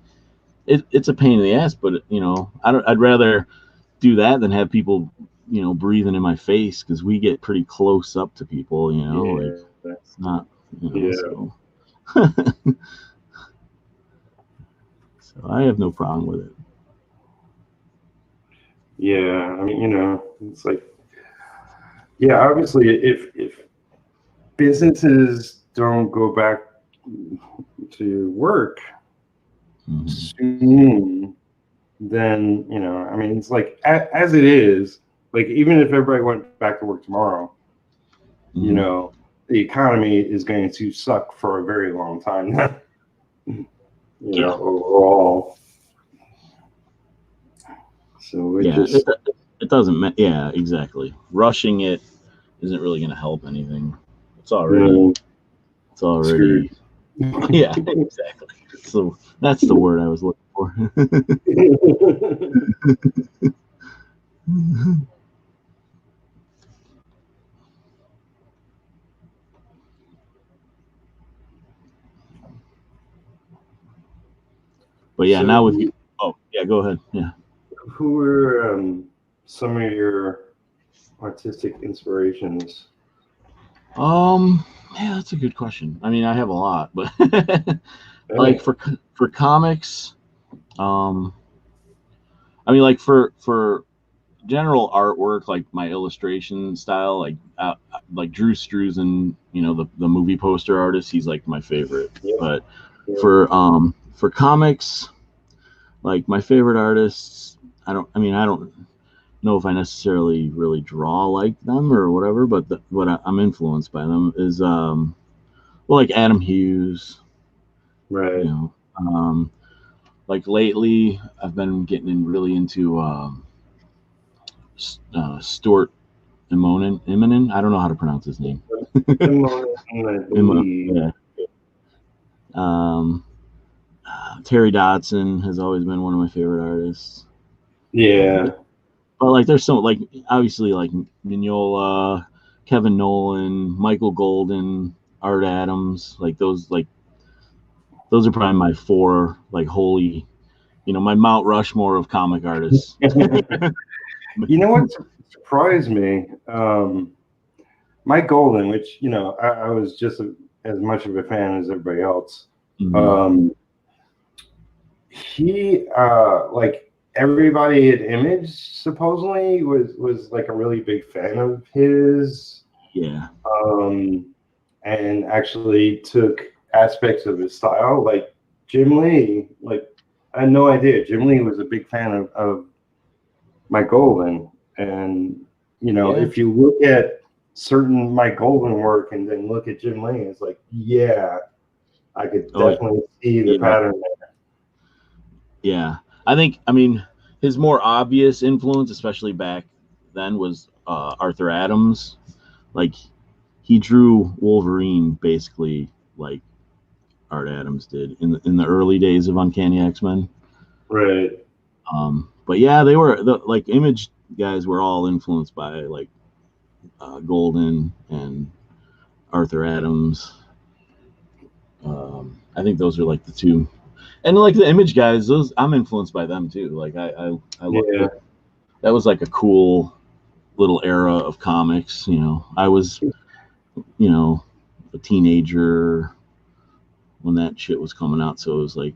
it's a pain in the ass, but I'd rather do that than have people breathing in my face, because we get pretty close up to people, like it's not, so so I have no problem with it. Yeah, I mean, it's like, yeah, obviously, if businesses don't go back to work soon, then I mean, it's like as it is, like even if everybody went back to work tomorrow, the economy is going to suck for a very long time. Overall. So it doesn't. Yeah, exactly. Rushing it isn't really going to help anything. It's already. Yeah, exactly. So that's the word I was looking for. But yeah, now with you. Oh yeah, go ahead. Yeah. Who were some of your artistic inspirations? Yeah, that's a good question. I mean, I have a lot, but like for comics, I mean, like for general artwork, like my illustration style, like Drew Struzan, the movie poster artist, he's like my favorite. But for comics, like my favorite artists, I don't know if I necessarily really draw like them or whatever, but what I'm influenced by them is well, like Adam Hughes, right? Like lately I've been getting really into Stuart Immonen. I don't know how to pronounce his name. Yeah. Terry Dodson has always been one of my favorite artists. Yeah. But like there's some, like obviously like Mignola, Kevin Nolan, Michael Golden, Art Adams, like those are probably my four like holy, my Mount Rushmore of comic artists. You know what surprised me? Mike Golden, which I was just as much of a fan as everybody else. He like everybody at Image supposedly was like a really big fan of his. Yeah. And actually took aspects of his style, like Jim Lee. Like I had no idea Jim Lee was a big fan of Mike Golden, and if you look at certain Mike Golden work and then look at Jim Lee, it's like, yeah, I could definitely see the pattern there. Yeah, I mean, his more obvious influence, especially back then, was Arthur Adams. Like he drew Wolverine basically like Art Adams did in the early days of Uncanny X-Men. Right. But yeah, they were like Image guys were all influenced by like Golden and Arthur Adams. I think those are like the two, and like the Image guys, those I'm influenced by them too. Like I look Yeah. at that was like a cool little era of comics. I was a teenager when that shit was coming out, so it was like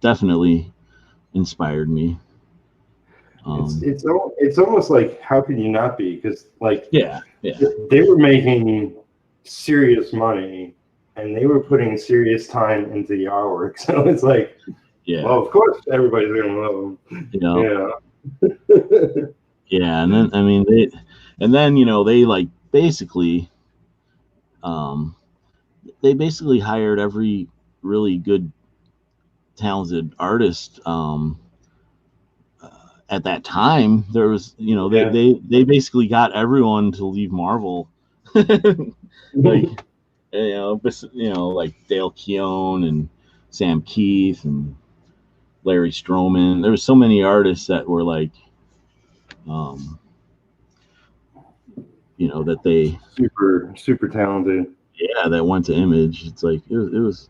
definitely inspired me. It's almost like, how can you not be? Because like Yeah. they were making serious money and they were putting serious time into the artwork. So it's like, Yeah. well, of course everybody's gonna love them. Yeah, and then they like basically, they basically hired every really good, talented artist. At that time, there was, they basically got everyone to leave Marvel, like like Dale Keown and Sam Keith and Larry Stroman. There was so many artists that were like, that they super talented. Yeah, that went to Image. It's like it was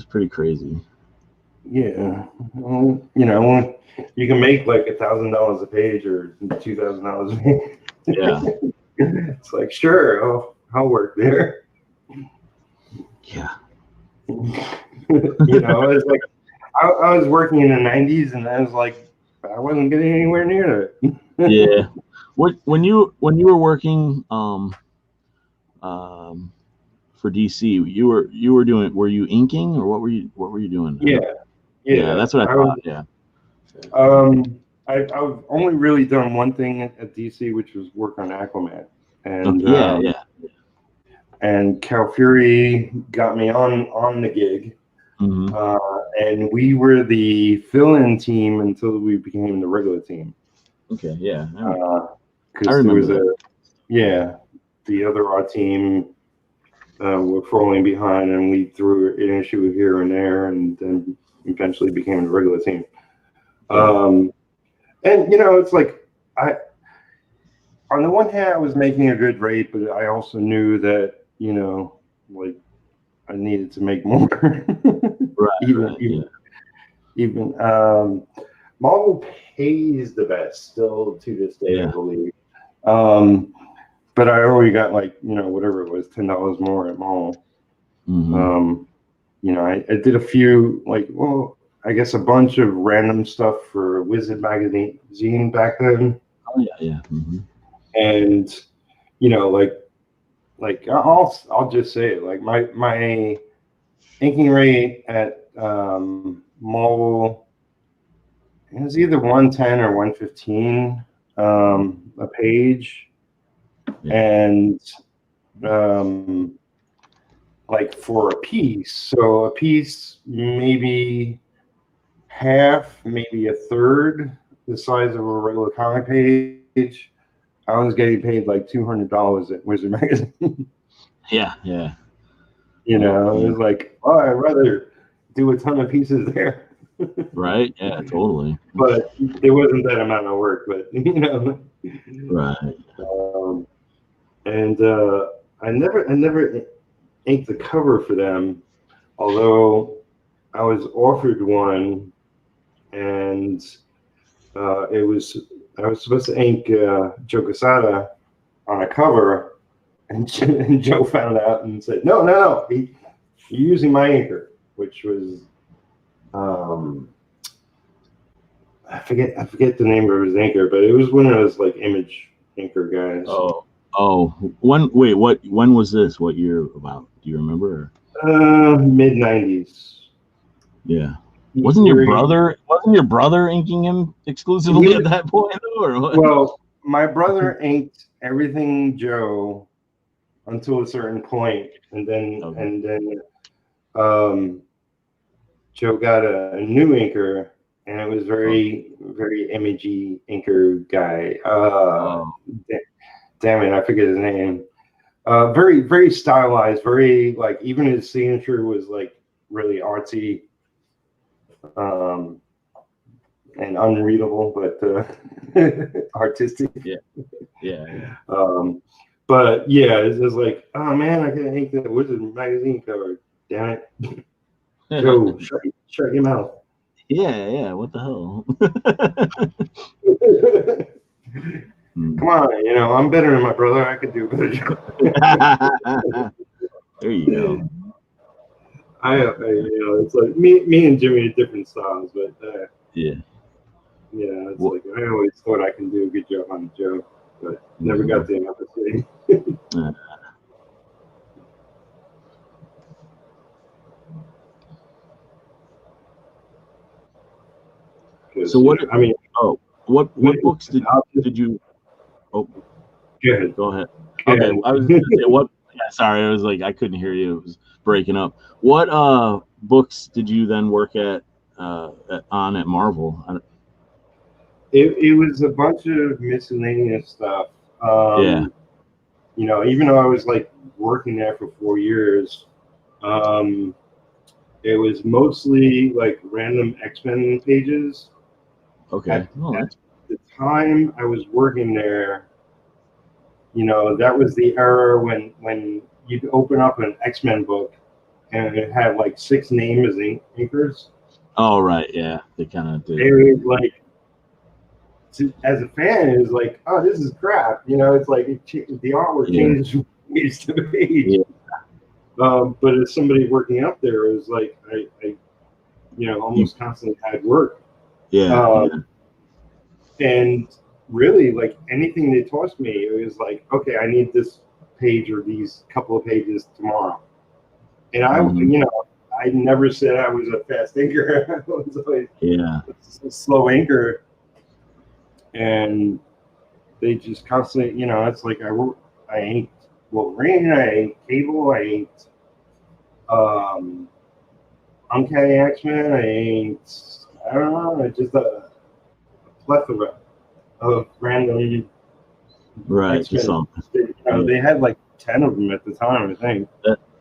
pretty crazy. Yeah, well, you can make like $1,000 a page or $2,000 a page. Yeah. It's like, sure, I'll work there. Yeah. It's like I was working in the '90s, and I was like, I wasn't getting anywhere near it. Yeah. When you were working for DC, you were doing, were you inking, or what were you doing? Yeah, that's what I thought. Yeah. I've only really done one thing at DC, which was work on Aquaman, and and Cal Fury got me on the gig. Mm-hmm. And we were the fill-in team until we became the regular team. Okay, yeah. Because there was the other art team were falling behind, and we threw an issue here and there, and then eventually became the regular team. Yeah. And it's like on the one hand, I was making a good rate, but I also knew that like I needed to make more. Right. Even Marvel pays the best still to this day, I believe. But I already got like whatever it was, $10 more at Marvel. Mm-hmm. I did a few I guess a bunch of random stuff for Wizard magazine back then. Oh yeah. Mm-hmm. And like I'll just say it, like my inking rate at Marvel, it was either 110 or 115 a page. Yeah. And like for a piece, so a piece maybe half, maybe a third the size of a regular comic page, I was getting paid like $200 at Wizard magazine. Yeah. It was like, I'd rather do a ton of pieces there. Right. Yeah, totally. But it wasn't that amount of work, but Right. And I never inked the cover for them, although I was offered one, and I was supposed to ink Joe Quesada on a cover, and Joe found out and said, no, you're using my inker, which was I forget the name of his inker, but it was one of those like Image inker guys. When was this? What year about? Do you remember? Mid '90s. Yeah. Wasn't your brother inking him exclusively at that point, or what? Well, my brother inked everything Joe until a certain point, and then Joe got a new inker, and it was very imagey inker guy. Damn it, I forget his name. Very, very stylized, very like, even his signature was like really artsy. and unreadable, but artistic. Yeah. But yeah, it's just like, oh man, I can't ink that Wizard magazine cover. Damn it, Joe, shut your mouth. Yeah. What the hell? Come on, I'm better than my brother. I could do a better job. There you go. It's like me and Jimmy had different styles, but Yeah. it's like I always thought I can do a good job on Joe, but never got the opportunity. So what? What books did you? Oh, go ahead. Okay, I was gonna say what. Yeah, sorry, I was like I couldn't hear you. It was breaking up. What books did you then work on at Marvel? It was a bunch of miscellaneous stuff. Yeah. Even though I was like working there for 4 years, it was mostly like random X-Men pages. Okay. At the time I was working there, that was the era when you'd open up an X-Men book and it had like 6 names as inkers. Oh right, yeah, they kind of did. It was like, as a fan, it was like, oh, this is crap. It's like the artwork changes from page to page. Yeah. But as somebody working up there, it was like I almost constantly had work. Yeah. And really, like anything they tossed me, it was like, okay, I need this page or these couple of pages tomorrow. And I never said I was a fast inker. I was always a slow inker. And they just constantly, it's like I inked Wolverine, I inked Cable, I inked Uncanny X-Men, I inked, I don't know, just a plethora of random X-Men. They had like 10 of them at the time, I think.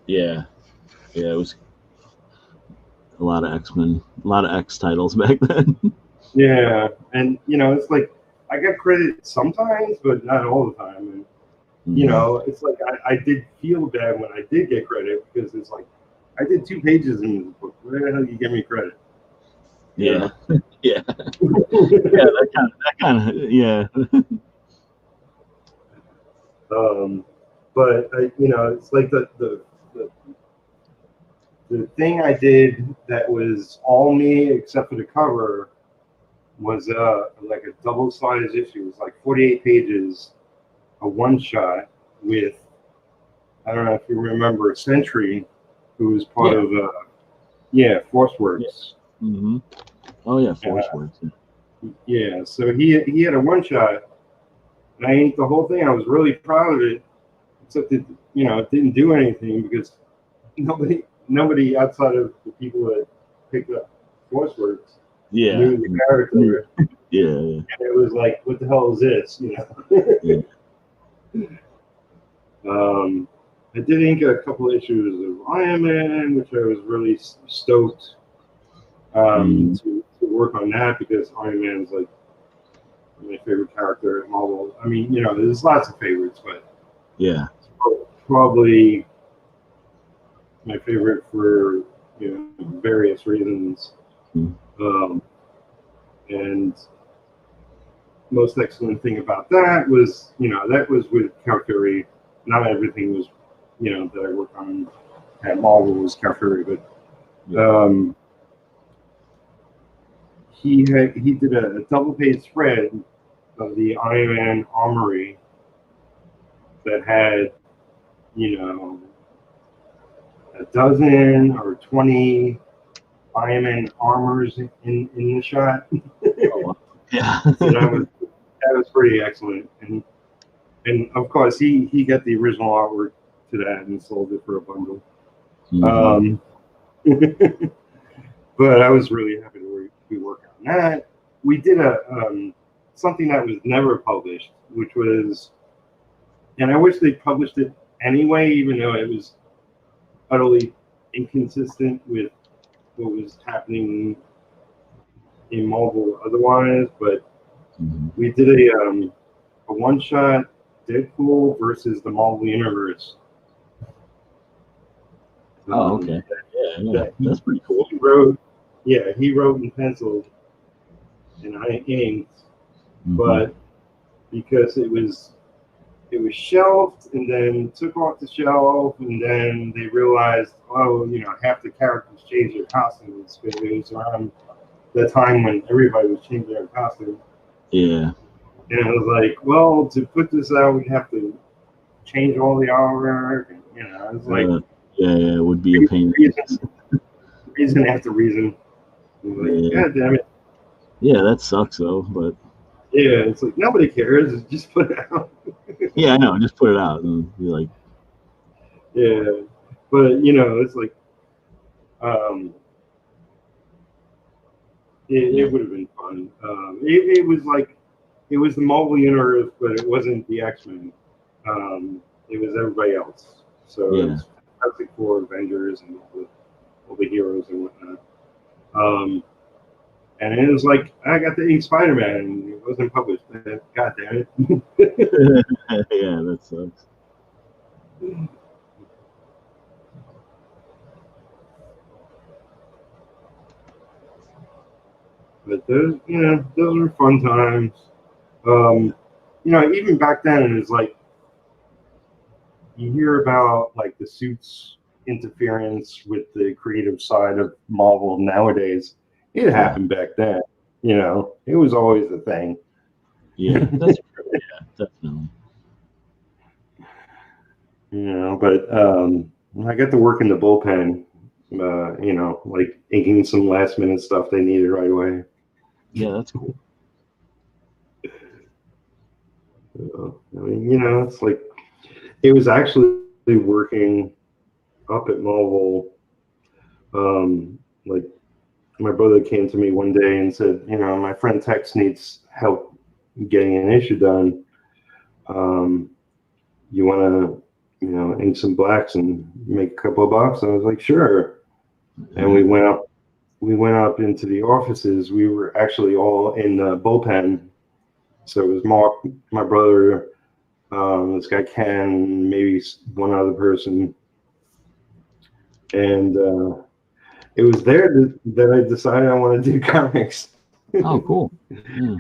Yeah, it was a lot of X-Men, a lot of X titles back then. Yeah, and it's like I got credit sometimes, but not all the time. And it's like I did feel bad when I did get credit, because it's like I did 2 pages in this book. Where the hell do you give me credit? Yeah. Yeah. That kind of yeah. But it's like the thing I did that was all me except for the cover was like a double-sized issue. It was like 48 pages, a one-shot with, I don't know if you remember, Sentry, who was part of ForceWorks. Mm-hmm. Oh yeah, ForceWorks. Yeah, so he had a one-shot, and I inked the whole thing. I was really proud of it, except that it didn't do anything because nobody outside of the people that picked up ForceWorks knew the character. Yeah. And it was like, what the hell is this? I did ink a couple of issues of Iron Man, which I was really stoked to work on that, because Iron Man's like my favorite character at Marvel. I mean, there's lots of favorites, but it's probably my favorite for various reasons. And most excellent thing about that was, that was with Cal Fury. Not everything was, that I worked on at Marvel was Cal Fury, but he did a double-page spread of the Iron Man armory that had, a dozen or 20 Iron Man armors in the shot. Yeah. So that was pretty excellent. And of course he got the original artwork to that and sold it for a bundle. But I was really happy to be working on that. We did something that was never published, which was, and I wish they published it anyway, even though it was utterly inconsistent with what was happening in Marvel otherwise, but Hmm. we did a one shot Deadpool versus the Marvel Universe. Oh, okay. Yeah, yeah, That that's pretty cool. he wrote, yeah, he wrote and penciled, and I inked, Hmm. but because it was shelved and then took off the shelf, and then they realized, oh, you know, half the characters changed their costumes because it was around the time when everybody was changing their costume. Yeah. And it was like, well, to put this out, we have to change all the artwork. And, you know, it's like Uh, yeah, yeah, it would be a pain. reason, reason after reason. It was like, Yeah, God damn it. yeah, that sucks though. But Yeah, it's like nobody cares. Just put it out. yeah, I know. Just put it out and be like, Yeah, but you know, it's like um, yeah, it would have been fun. It was like it was the Marvel universe, but it wasn't the X-Men. It was everybody else. So it yeah, was Fantastic Four, Avengers, and all the heroes and whatnot. Um, and it was like I got to ink Spider-Man, and it wasn't published. God damn it! yeah, that sucks. But those, you know, those were fun times. Um, you know, even back then, it was like you hear about like the suits interference with the creative side of Marvel nowadays. It Yeah, happened back then. You know, it was always a thing. yeah, that's true. Yeah, definitely. You know, but I got to work in the bullpen. You know, like inking some last minute stuff they needed right away. Yeah, that's cool. I mean, you know, it's like it was actually working up at Marvel. Like my brother came to me one day and said, you know, my friend Tex needs help getting an issue done. Um, you want to, you know, ink some blacks and make a couple of bucks? I was like, sure. And Yeah. we went up into the offices. We were actually all in the bullpen. So it was Mark, my brother, this guy Ken, maybe one other person, and it was there that I decided I want to do comics. Oh, cool. Yeah.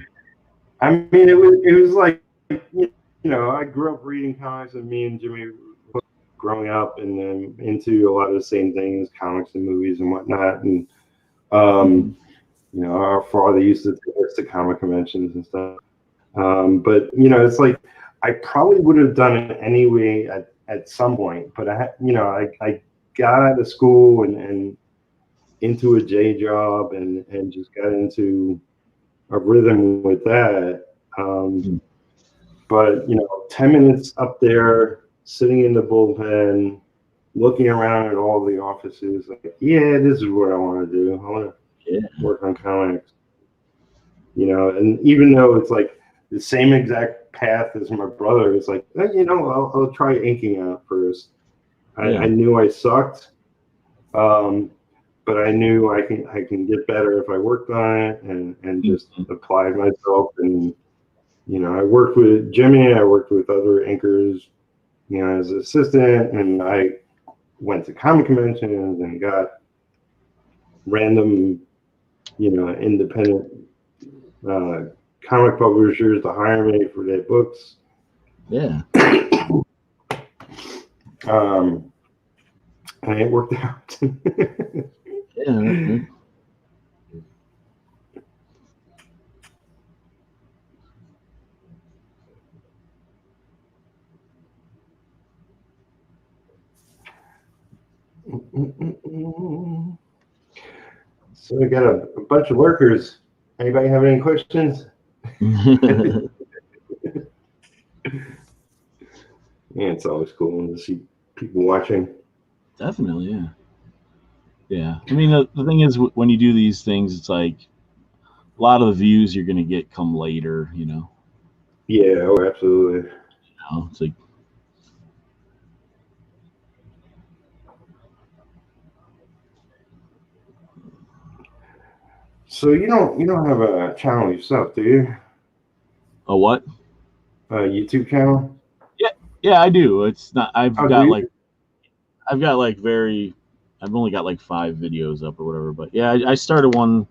I mean, it was like you know, I grew up reading comics, and me and Jimmy growing up, and then into a lot of the same things, comics and movies and whatnot. And Hmm. you know, our father used to take us to comic conventions and stuff. But you know, it's like I probably would have done it anyway at some point. But you know, I got out of school and into a J job and just got into a rhythm with that. But you know, 10 minutes up there, sitting in the bullpen, looking around at all the offices, like, yeah, this is what I want to do. I want to Yeah. work on comics. You know, and even though it's like the same exact path as my brother, it's like, you know, I'll try inking out first. I Yeah. knew I sucked, um, but I knew I can get better if I worked on it and just Mhm. applied myself. And you know, I worked with Jimmy, I worked with other anchors, you know, as an assistant, and I went to comic conventions and got random, you know, independent uh, comic publishers to hire me for their books. Yeah. Um, and it worked out. Yeah. So we got a bunch of lurkers. Anybody have any questions? Yeah, it's always cool to see people watching. Definitely. Yeah. Yeah. I mean, the thing is, when you do these things, it's like a lot of the views you're going to get come later, you know? Yeah, oh, absolutely. It's like, So you don't have a channel yourself, do you? A what? A YouTube channel? Yeah, I do. It's not. Oh, do you? I've got like very. I've only got like 5 videos up or whatever. But yeah, I started one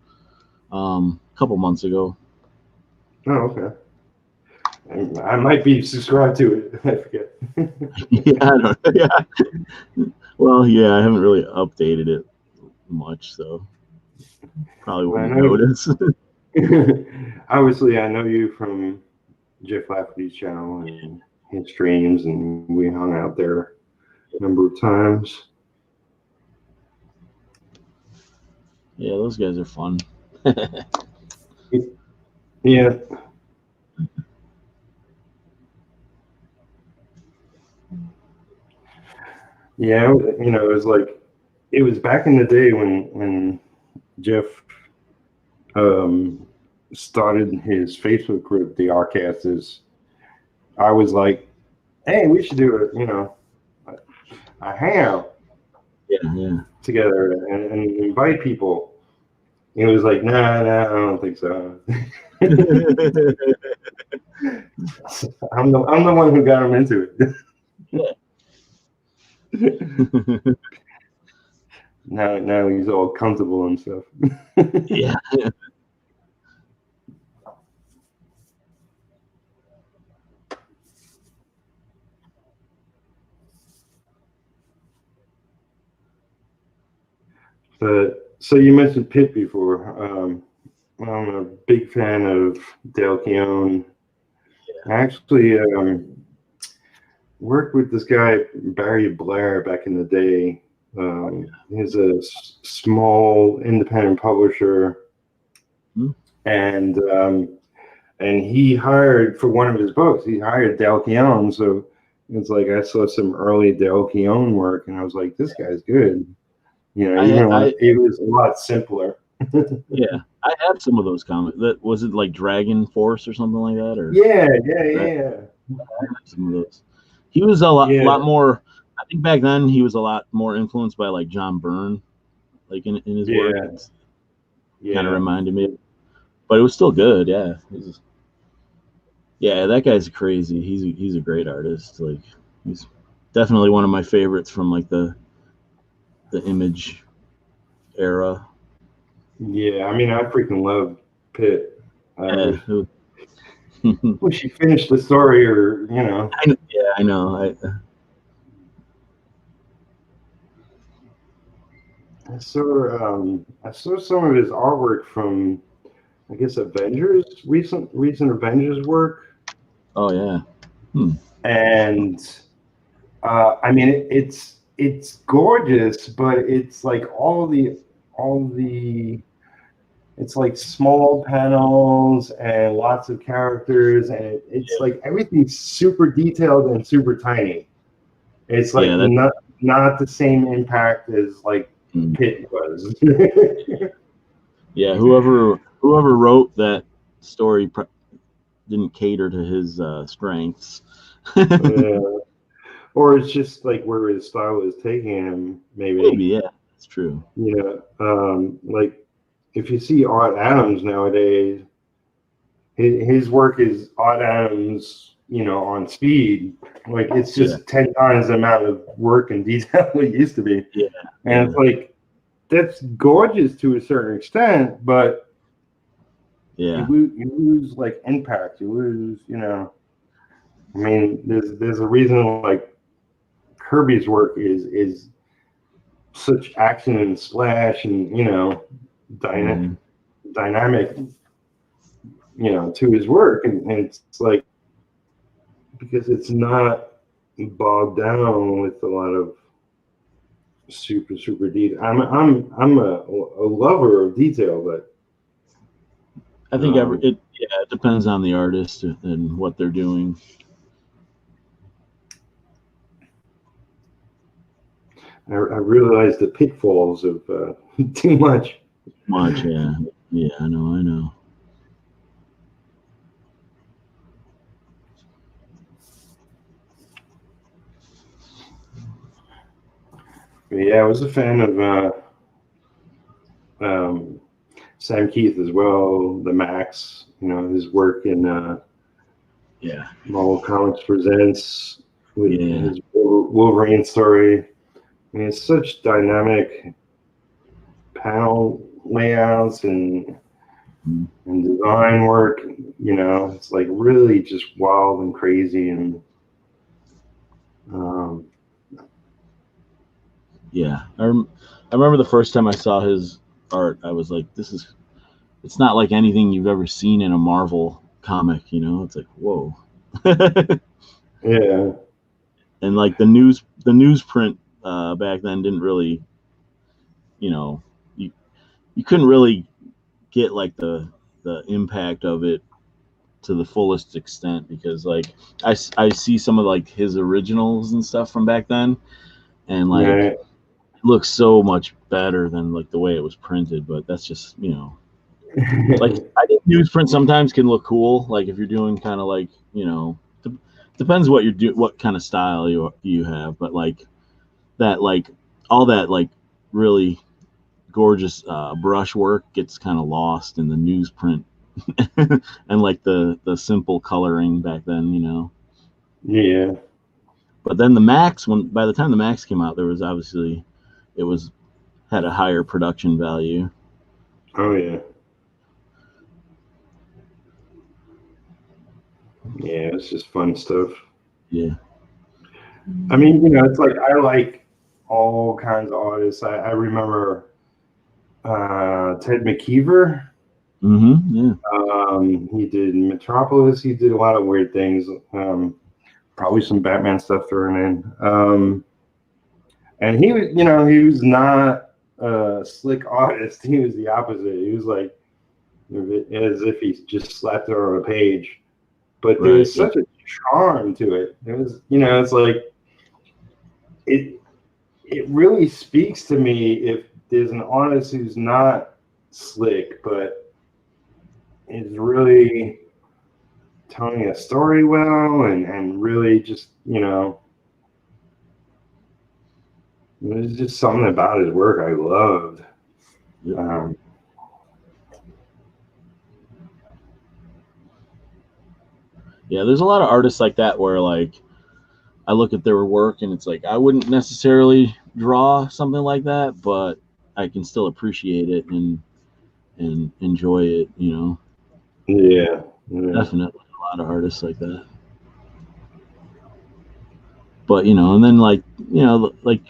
a couple months ago. Oh, okay. I might be subscribed to it. I forget. Yeah, I don't, yeah. Well, yeah, I haven't really updated it much, so probably I wouldn't know. notice. Obviously, I know you from Jeff Lafferty's channel and his streams, and we hung out there a number of times. Yeah, those guys are fun. Yeah. Yeah, it was like it was back in the day when Jeff um, started his Facebook group, the Outcasts. I was like, hey, we should do a hangout Yeah. together and invite people. He was like, nah, I don't think so. I'm the one who got him into it. Now he's all comfortable and stuff. Yeah. But so you mentioned Pitt before. I'm a big fan of Dale Keown. I actually worked with this guy Barry Blair back in the day. He's a small independent publisher, Hmm. and he hired for one of his books. He hired Dale Keown, so it's like I saw some early Dale Keown work, and I was like, this guy's good. Even when it was a lot simpler. Yeah, I had some of those comics. That was it, like Dragon Force or something like that, or Yeah. I had some of those. He was a lot more. I think back then he was a lot more influenced by like John Byrne, like in his work. It's kind of reminded me, but it was still good. Yeah, yeah, that guy's crazy. He's a great artist. Like he's definitely one of my favorites from like the Image era. Yeah, I mean, I freaking love Pitt. Yeah. Wish he finished the story, or I know. I saw some of his artwork from, I guess, Avengers, recent Avengers work, Oh yeah. and I mean, it's gorgeous, but it's like all the it's like small panels and lots of characters, and it's like everything's super detailed and super tiny. It's like not the same impact as like Pitt was. Yeah, whoever wrote that story didn't cater to his strengths. Or it's just like where his style is taking him, Maybe, yeah, that's true. Like if you see Art Adams nowadays, his work is Art Adams, on speed. Like it's just 10 times the amount of work and detail it used to be. Yeah. And it's like that's gorgeous to a certain extent, but you lose like impact. You lose, I mean, there's a reason like Kirby's work is such action and slash and dynamic, to his work, and it's like because it's not bogged down with a lot of super detail. I'm a lover of detail, but I think it depends on the artist and what they're doing. I realize the pitfalls of too much. Yeah. I know. But yeah, I was a fan of Sam Keith as well, the Max, his work in Marvel Comics Presents with his Wolverine story. I mean, it's such dynamic panel layouts and design work. It's like really just wild and crazy. And I remember the first time I saw his art, I was like, it's not like anything you've ever seen in a Marvel comic, it's like, whoa. Yeah. And like the newsprint back then didn't really, you couldn't really get like the impact of it to the fullest extent, because like I see some of like his originals and stuff from back then, and like it looks so much better than like the way it was printed. But that's just like, I think newsprint sometimes can look cool, like if you're doing kind of like depends what what kind of style you have, but like that, like all that like really gorgeous brush work gets kind of lost in the newsprint and like the simple coloring back then, Yeah. But then the Max, by the time the Max came out, there was obviously had a higher production value. Oh yeah. Yeah, it's just fun stuff. Yeah. I mean, it's like I like all kinds of artists. I remember Ted McKeever. Yeah. He did Metropolis. He did a lot of weird things. Probably some Batman stuff thrown in. And he was not a slick artist. He was the opposite. He was like as if he just slapped it on a page. But there was such a charm to it. It was, it's like it really speaks to me if there's an artist who's not slick, but is really telling a story well and really just, there's just something about his work I loved. Yeah, there's a lot of artists like that where like I look at their work and it's like I wouldn't necessarily draw something like that, but I can still appreciate it and enjoy it, Yeah. Definitely a lot of artists like that. But and then like like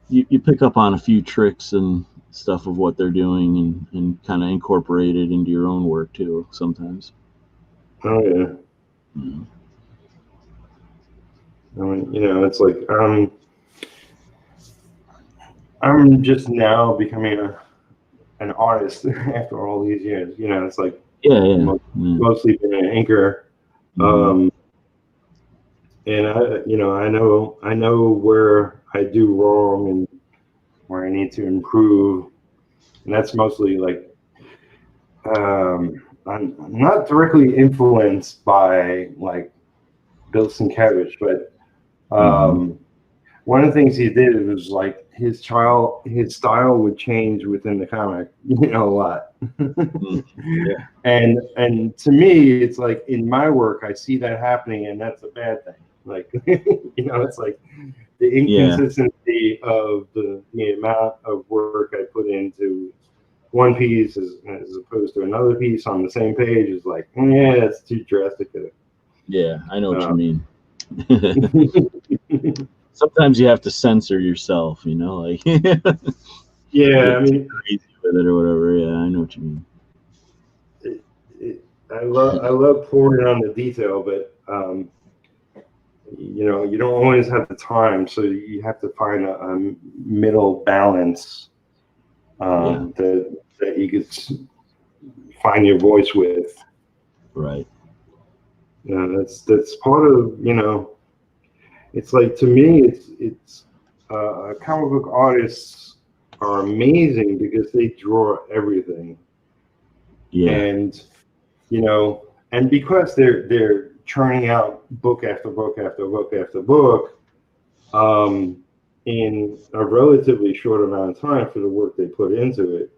you pick up on a few tricks and stuff of what they're doing and kind of incorporate it into your own work too sometimes. Oh yeah. I mean, it's like I'm just now becoming an artist after all these years. It's like mostly been an inker. And I know where I do wrong and where I need to improve, and that's mostly like I'm not directly influenced by like Bill Sienkiewicz, but one of the things he did was like his style would change within the comic, a lot. And to me, it's like in my work, I see that happening, and that's a bad thing. Like, it's like the inconsistency of the amount of work I put into one piece as opposed to another piece on the same page is like, it's too drastic. Yeah, I know what you mean. Sometimes you have to censor yourself, like yeah, I mean, crazy with it or whatever. Yeah, I know what you mean. I love pouring on the detail, but you don't always have the time, so you have to find a middle balance that you could find your voice with. Right. That's part of It's like, to me, it's comic book artists are amazing because they draw everything. Yeah. And and because they're churning out book after book after book after book, in a relatively short amount of time for the work they put into it,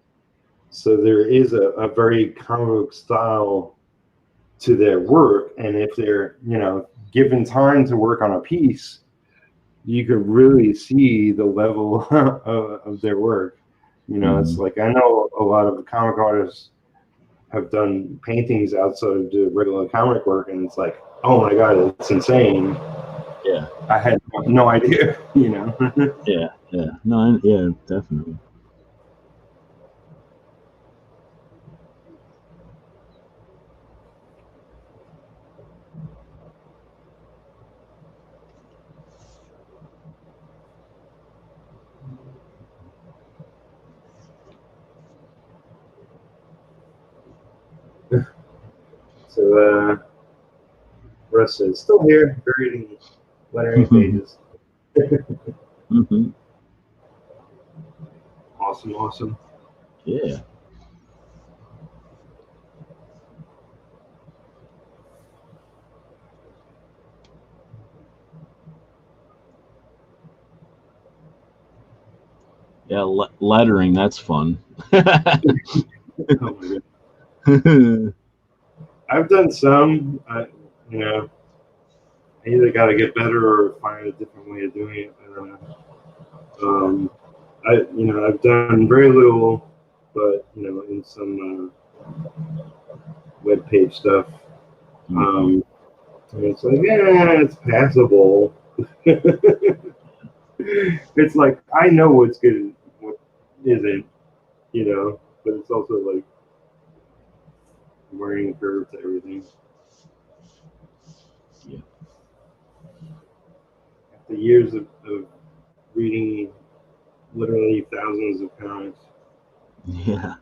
So there is a very comic book style to their work, and if they're given time to work on a piece, you could really see the level of their work. It's like I know a lot of the comic artists have done paintings outside of the regular comic work, and it's like, oh my god, it's insane. Yeah. I had no idea, Yeah. No, yeah, definitely. So Russ is still here, buried in lettering pages. Mm-hmm. Awesome. Yeah. Yeah, lettering, that's fun. Oh my god. I've done some. I either got to get better or find a different way of doing it. I don't know. I've done very little, but in some web page stuff. And it's like, yeah, it's passable. It's like I know what's good and what isn't, but it's also like learning curve to everything. Yeah. After years of reading literally thousands of comics, Yeah.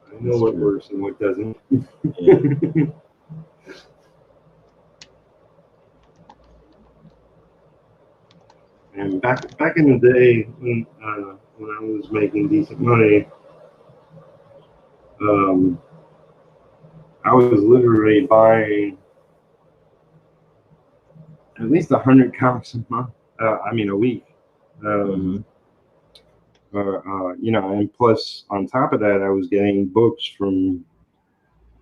I know what works and what doesn't. Yeah. And back in the day when I was making decent money, I was literally buying at least 100 comics a month. A week. And plus on top of that, I was getting books from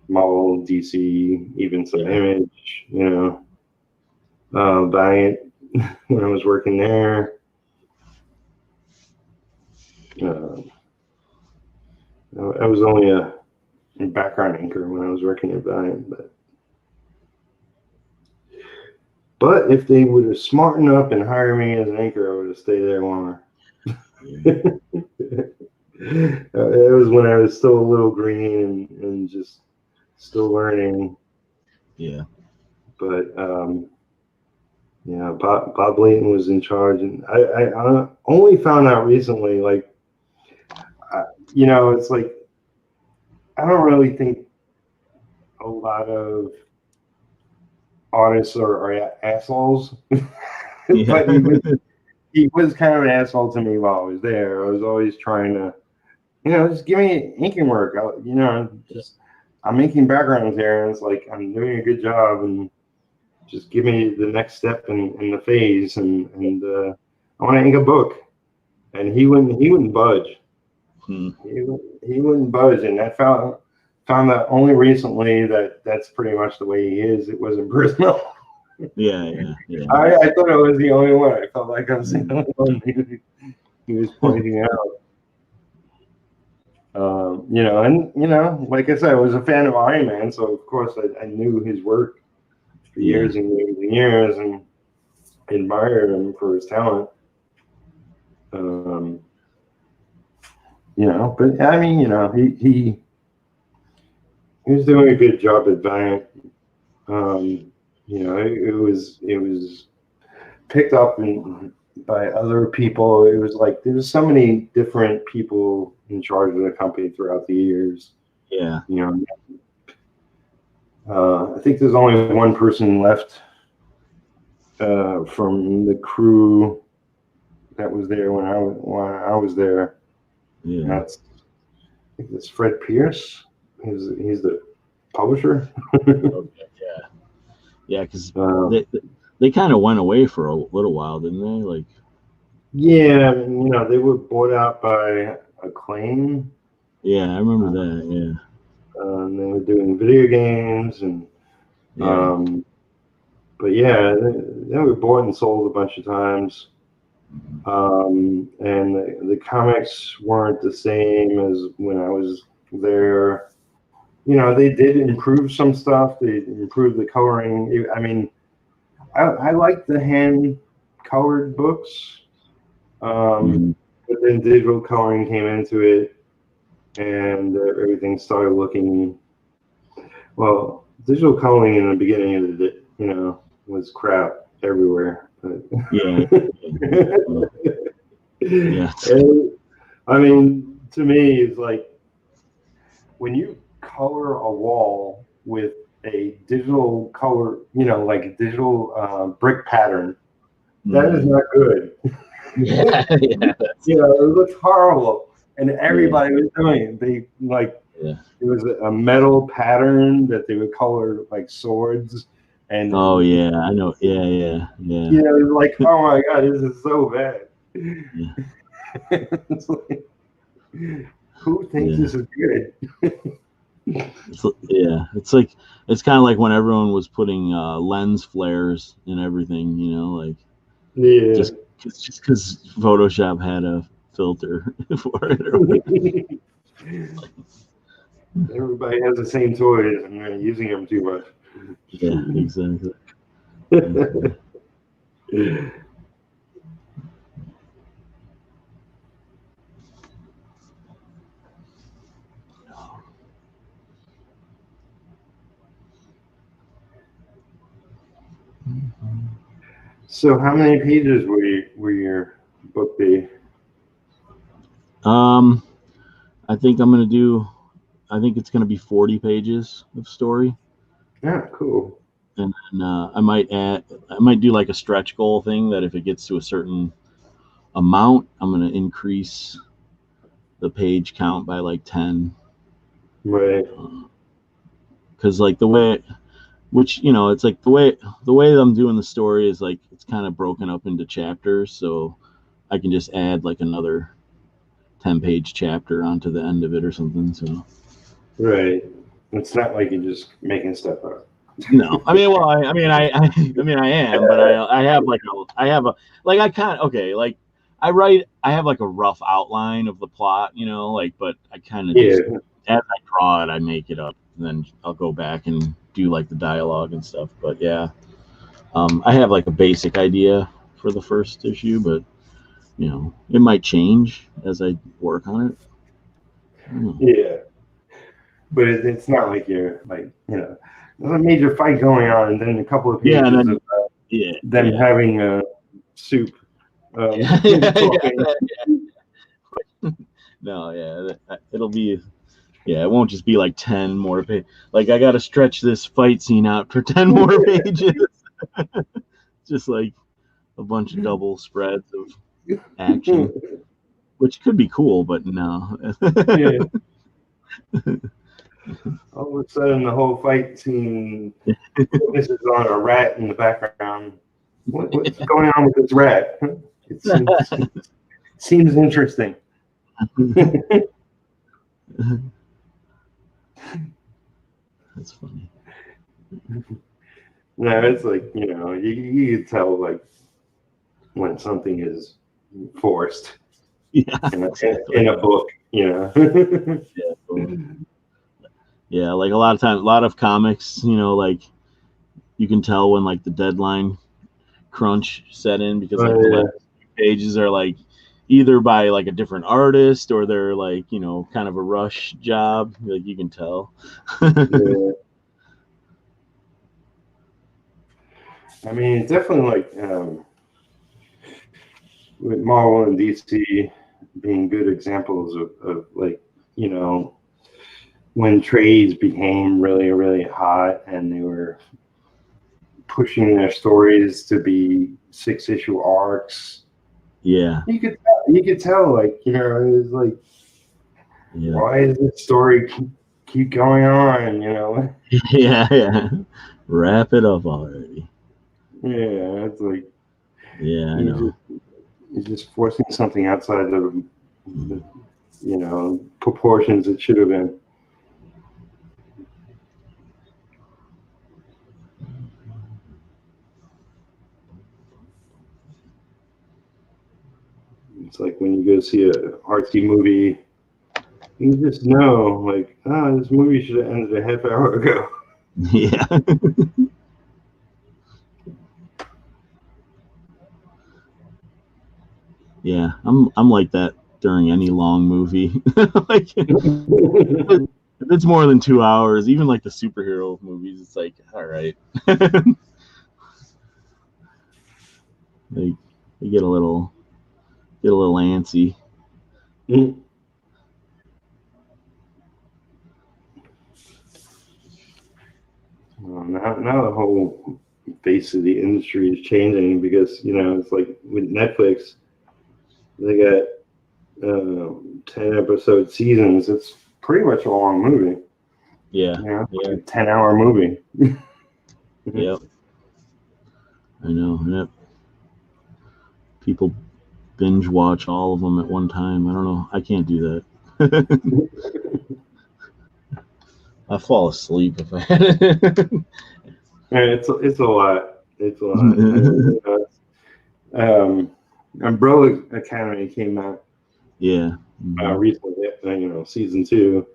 Marvel, DC, even some Image. Buying it when I was working there. I was only a background inker when I was working at Valiant, but if they would have smartened up and hired me as an anchor, I would have stayed there longer. It was when I was still a little green and just still learning. Yeah. But Bob Layton was in charge, and I only found out recently, like, it's like I don't really think a lot of artists are assholes. Yeah. But he was kind of an asshole to me while I was there. I was always trying to, just give me inking work. I'm making backgrounds here, and it's like I'm doing a good job, and just give me the next step in the phase, and I want to ink a book. And he wouldn't budge. He wouldn't budge, and I found out only recently that that's pretty much the way he is. It wasn't personal. Yeah. I thought I was the only one. I felt like I was the only one he was pointing out. Like I said, I was a fan of Iron Man, so of course I knew his work for years and years and years, and admired him for his talent. But I mean, he was doing a good job at Valiant. It was picked up by other people. It was like there was so many different people in charge of the company throughout the years. Yeah. I think there's only one person left from the crew that was there when I was there. Yeah. I think it's Fred Pierce. He's the publisher. Okay, yeah, because they kind of went away for a little while, didn't they? Like, yeah, they were bought out by Acclaim, Yeah, I remember that. Yeah. They were doing video games and Yeah. but yeah, they were bought and sold a bunch of times. And the comics weren't the same as when I was there. You know, they did improve some stuff. They improved the coloring. I mean, I like the hand colored books, Mhm. but then digital coloring came into it, and everything started looking well. Digital coloring in the beginning of the was crap everywhere. But Yeah. Yeah. and, I mean, to me, it's like when you color a wall with a digital color, like a digital brick pattern, that is Mhm. not good. Yeah. Yeah. It looks horrible, and Yeah. everybody was doing it. They like Yeah. it was a metal pattern that they would color like swords, Oh and yeah, I know. Yeah. Yeah. Yeah. it was like, oh my god, this is so bad. Yeah. It's like, who thinks Yeah. this is good? Yeah. It's kind of like when everyone was putting lens flares in everything. Like Yeah. just because Photoshop had a filter for it or whatever. Everybody has the same toys and they're using them too much. Yeah. Exactly. So, how many pages were your book be? Um, I think I'm gonna do. I think it's gonna be 40 pages of story, Yeah, cool. and then I might add. I might do like a stretch goal thing that if it gets to a certain amount, I'm gonna increase the page count by like 10. Right. Because like the way, which it's like the way I'm doing the story is like it's kind of broken up into chapters, so I can just add like another 10-page chapter onto the end of it or something. So Right. It's not like you're just making stuff up. no, I mean, well, I am, but I have like I have a like I kind of okay, like I have like a rough outline of the plot, like, but I kind of Yeah. just as I draw it, I make it up, and then I'll go back and do like the dialogue and stuff. But yeah, I have like a basic idea for the first issue, but it might change as I work on it. Yeah. But it's not like you're like, there's a major fight going on and then a couple of Yeah, and pages then of yeah, them yeah, having a soup yeah, yeah, talking. no, yeah, it'll be. Yeah, it won't just be like 10 more pages. Like, I got to stretch this fight scene out for 10 more pages. Just like a bunch of double spreads of action, which could be cool, but no. Yeah. All of a sudden, the whole fight scene focuses on a rat in the background. What's going on with this rat? It seems interesting. That's funny. No, it's like, you can tell like when something is forced Yeah, in a book. Yeah, totally. Yeah, like a lot of times, a lot of comics, like you can tell when like the deadline crunch set in because like the last Yeah. pages are like either by like a different artist or they're like kind of a rush job, like you can tell. Yeah. I mean, it's definitely like with Marvel and DC being good examples of like, when trades became really, really hot and they were pushing their stories to be 6-issue arcs. Yeah, You could tell, like, it was like, yeah. why is this story keep going on? Yeah. Wrap it up already. Yeah, it's like Yeah, I know. you're just forcing something outside of proportions it should have been. It's like when you go see a artsy movie, you just know, like, this movie should have ended a half hour ago. Yeah. Yeah, I'm like that during any long movie. Like, if it's more than 2 hours, even like the superhero movies, it's like, all right. They get a little antsy. Now the whole face of the industry is changing because, it's like with Netflix, they got 10 episode seasons. It's pretty much a long movie. Yeah. Like a 10-hour movie. Yep. I know. Yep. People binge watch all of them at one time. I don't know. I can't do that. I fall asleep if I had it. It's a lot. It's a lot. Umbrella Academy came out. Yeah. Recently, season 2,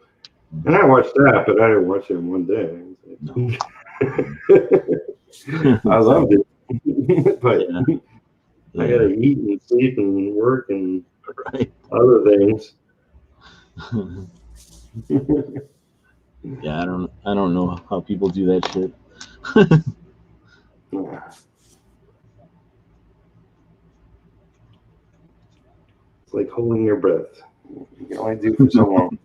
and I watched that, but I didn't watch it in one day. No. I loved it, but Yeah. I gotta eat and sleep and work and right. other things. Yeah, I don't know how people do that shit. It's like holding your breath. You can only do for so long.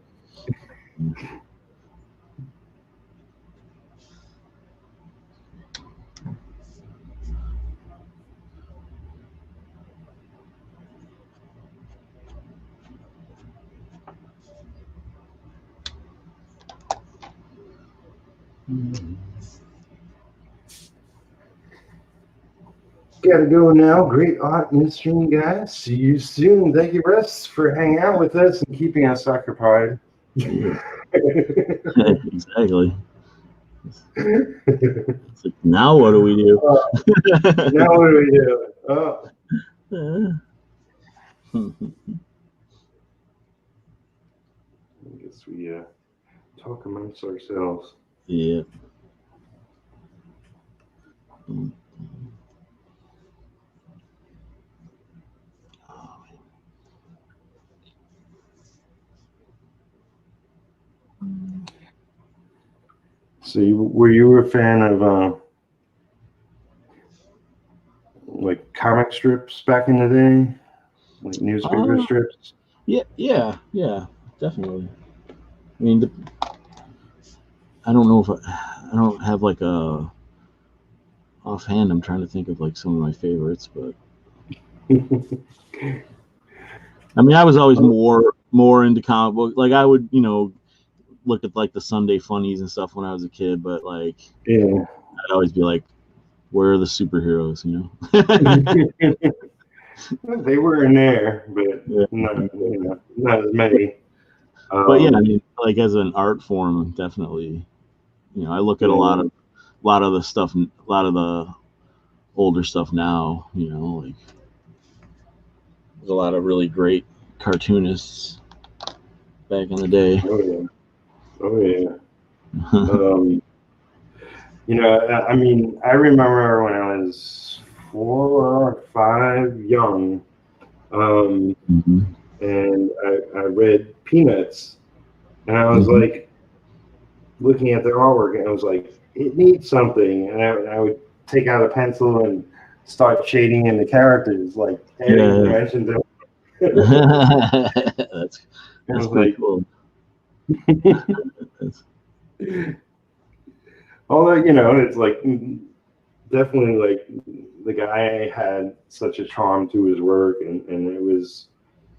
Gotta go now. Great art in the stream, guys. See you soon. Thank you, Russ, for hanging out with us and keeping us occupied. Yeah. Exactly. It's like, now what do we do? Now what do we do? Oh. I guess we talk amongst ourselves. Yeah. So were you a fan of like comic strips back in the day, like newspaper strips? Yeah, definitely. I mean, I don't know if I don't have like a offhand. I'm trying to think of like some of my favorites, but I mean, I was always more into comic book. Like I would, look at like the Sunday funnies and stuff when I was a kid, but like, I'd always be like, where are the superheroes? They were in there, but not as many. But yeah, I mean, like as an art form, definitely. I look at a lot of the stuff, a lot of the older stuff now. Like there's a lot of really great cartoonists back in the day. Oh yeah. I mean, I remember when I was 4 or 5, young, and I read Peanuts, and I was like looking at their artwork, and I was like, it needs something, and I would take out a pencil and start shading in the characters, like adding dimensions. That's pretty cool. Although, it's like definitely like the guy had such a charm to his work, and it was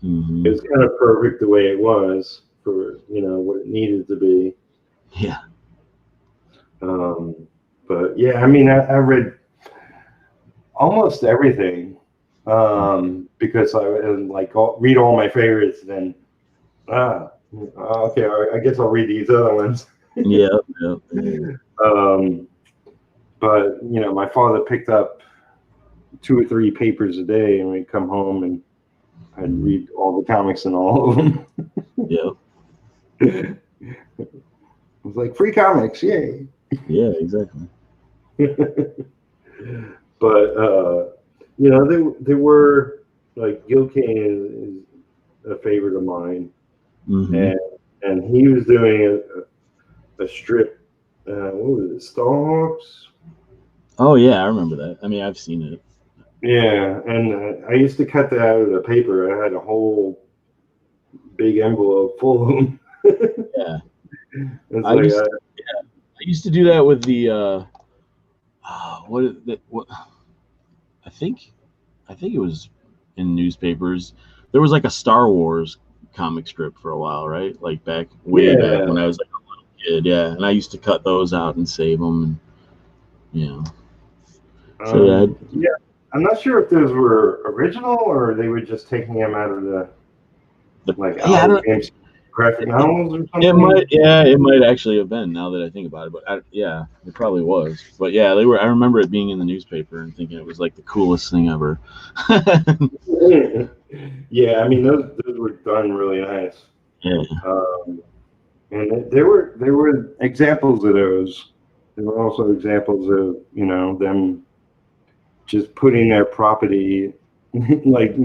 kind of perfect the way it was for what it needed to be. Yeah. But yeah, I mean, I read almost everything because I would like read all my favorites, then Okay, I guess I'll read these other ones. Yeah, yeah. Um, but my father picked up 2 or 3 papers a day, and we'd come home and I'd read all the comics and all of them. Yeah, It was like free comics, yay! yeah, exactly. But they were like Gil Kane is a favorite of mine, Hmm. and he was doing a strip. What was it, Starhawks? Oh yeah, I remember that. I mean, I've seen it. Yeah, and I used to cut that out of the paper. I had a whole big envelope full of them. Yeah, It's I like, used I used to do that with the what I think I think it was in newspapers. There was like a Star Wars comic strip for a while, right? Like way back yeah. when I was like a little kid. Yeah, and I used to cut those out and save them, and you know. So yeah, Yeah, I'm not sure if those were original or they were just taking them out of the the, like yeah, I Albert don't. Games graphic novels or It something. might, yeah, it might actually have been. Now that I think about it, but yeah, it probably was. But yeah, they were. I remember it being in the newspaper and thinking it was like the coolest thing ever. Yeah, I mean those were done really nice. Yeah, Um, and there were examples of those. There were also examples of them just putting their property like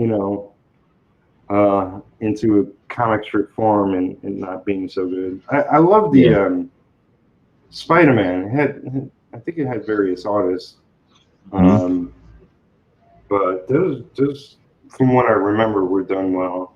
into a comic strip form and not being so good. I love the yeah. Spider-Man. I think it had various artists, Hmm. um, but those from what I remember were done well.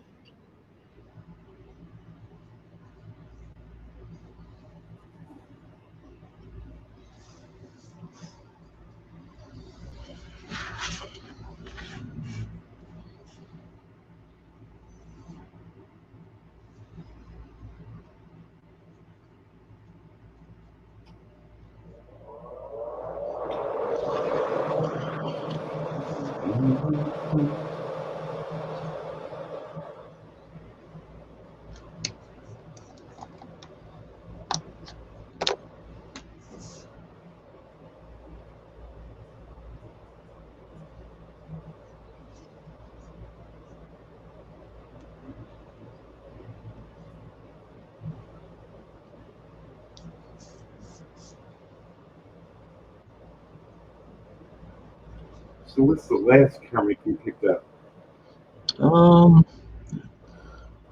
So what's the last comic you picked up? Um,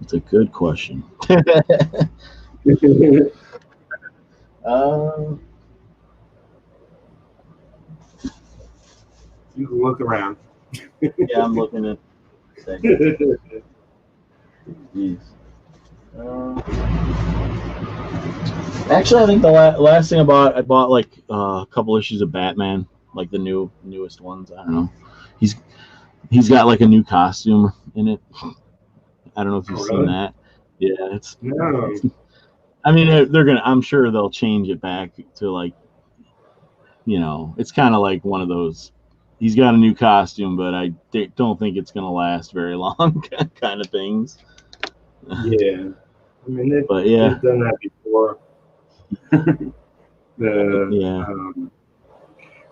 it's a good question. You um, can look around. yeah, I'm looking at. Jeez. Uh, Actually, I think the last thing I bought like a couple issues of Batman, like the newest ones. I don't know. He's he's got like a new costume in it. I don't know if Oh, you've seen really? that. Yeah, No. I mean, they're gonna. I'm sure they'll change it back to like it's kind of like one of those. He's got a new costume, but don't think it's gonna last very long, kind of things. Yeah. I mean, But yeah, they've done that before. The yeah,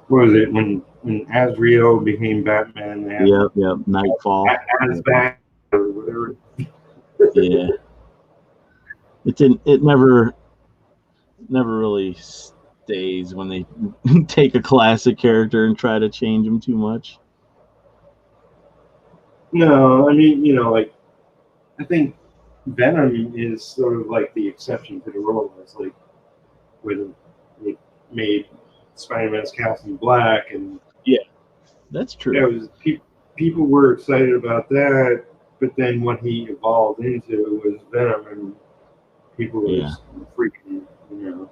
what was it when Azrael became Batman? They had yep. Nightfall. Yep. Asback or whatever. Yeah, it didn't. It never really stays when they take a classic character and try to change him too much. No, I mean, like I think Venom is sort of like the exception to the rule. It's like when they made Spider-Man's costume black, and Yeah, that's that true. was people were excited about that. But then what he evolved into was Venom, and people were Yeah, just freaking,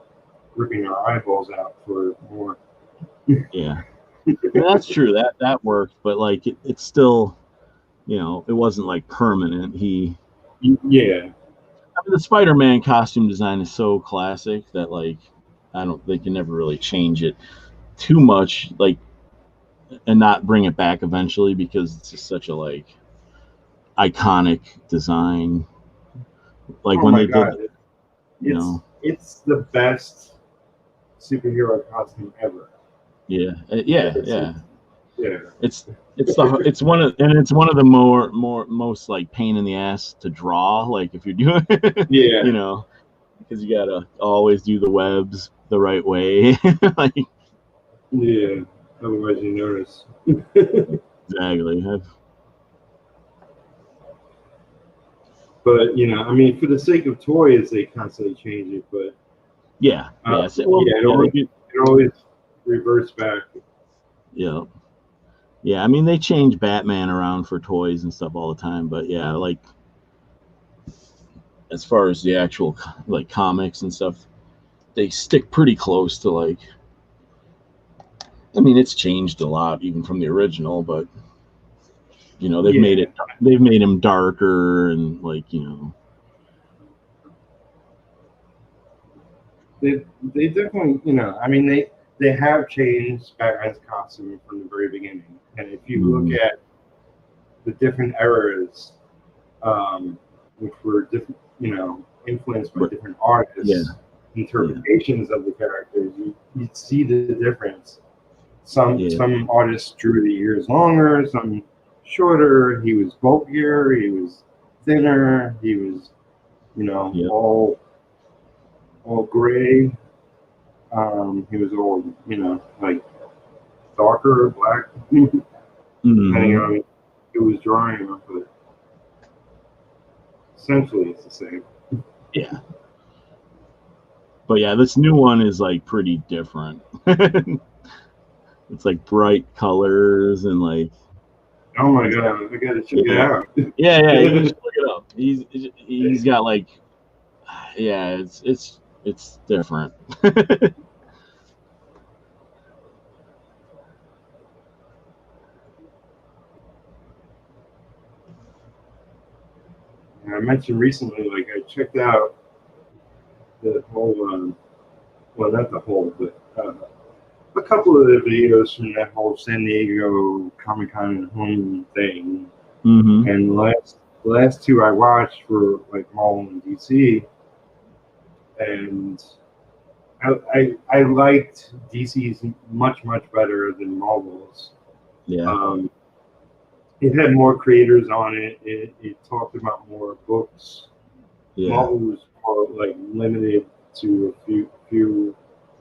ripping our eyeballs out for more. yeah. And that's true. That worked, but like it's still, it wasn't like permanent. Yeah, I mean, the Spider-Man costume design is so classic that like I don't they can never really change it too much, like and not bring it back eventually because it's just such a like iconic design. Like Oh when my they god, did, you know, it's the best superhero costume ever. yeah, It's, yeah. yeah, It's it's one of the most like pain in the ass to draw. Like if you're doing, yeah, you know, because you gotta always do the webs the right way. Like yeah. Otherwise, you notice. exactly. But I mean, for the sake of toys, they constantly change it. But Yeah, yeah. Well, yeah, yeah, they do. it always reverts back. Yeah, yeah. I mean, they change Batman around for toys and stuff all the time. But yeah, like as far as the actual like comics and stuff, they stick pretty close to like. I mean, it's changed a lot even from the original, but you know Yeah, they've made him darker and like you know. they definitely I mean they have changed Batman's costume from the very beginning. And if you look Mhm. at the different eras, which were different, influenced by But different yeah, artists' yeah, interpretations of the characters, you see the difference. Some yeah, some artists drew the ears longer, some shorter. He was bulkier, he was thinner, he was, yeah. all gray. He was all, like darker, black, depending Hmm. on who was drawing him. But essentially, it's the same. Yeah, but yeah, this new one is like pretty different. It's like bright colors and like Oh my he's god, I gotta check it yeah, out. yeah. You should look it up. He's got like yeah, it's different. And I mentioned recently, like I checked out the whole, well, not the whole, but a couple of the videos from that whole San Diego Comic Con home thing. Hmm. And the last two I watched were like Marvel and DC, and I liked DC's much better than Marvel's. Yeah, Um, it had more creators on it. It talked about more books. yeah. Marvel was more like limited to a few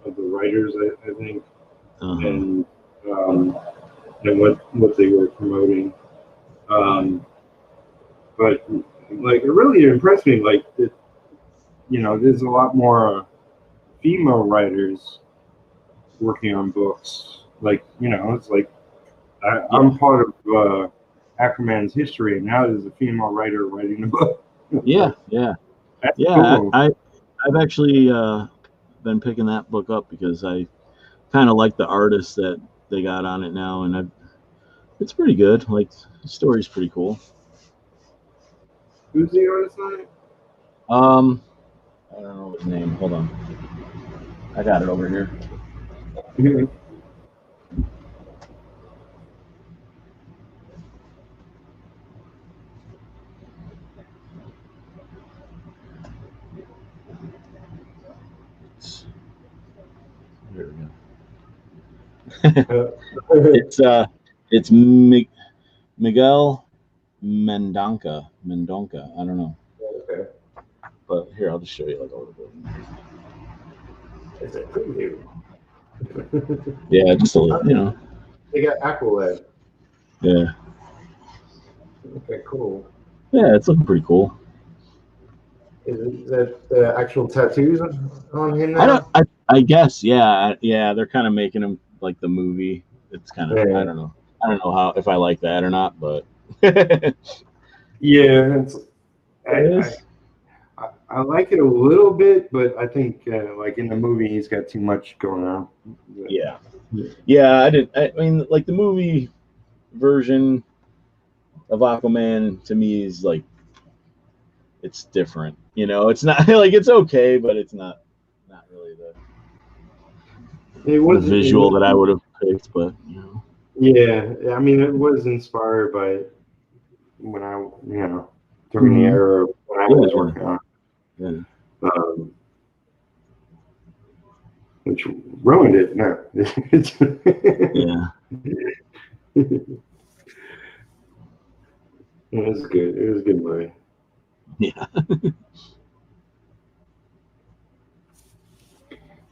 of the writers, I think, Uh-huh. and um, and what they were promoting. Um, but like it really impressed me. Like that, there's a lot more female writers working on books. Like it's like Yeah, I'm part of Aquaman's history, and now there's a female writer writing the book. It's yeah, like yeah, that's yeah. cool. I've actually been picking that book up because I kind of like the artist that they got on it now, and it's pretty good. Like the story's pretty cool. Who's the artist on I don't know his name. Hold on, I got it over here. it? Here we go. Uh, It's Miguel Mendonca. I don't know, okay. but here I'll just show you like a little bit. It's a preview. Yeah, just a little, you know. They got Aqualad. Yeah, Okay, cool. yeah, it's looking pretty cool. Is it that the actual tattoos on him I don't. now? I guess. Yeah. Yeah. They're kind of making him like the movie. It's kind of. I Yeah. don't know. I don't know how if I like that or not, but it Yeah, I, is. I like it a little bit, but I think like in the movie he's got too much going on. Yeah. Yeah. I didn't. I mean, like the movie version of Aquaman to me is like it's different. You know, it's not like it's okay, but it's not really It the was, visual that I would have picked. But you know. yeah. I mean, it was inspired by when during the Hmm. era when I was Yeah. working on it. Yeah. Which ruined it. No. Yeah. It was good. It was a good movie. Yeah.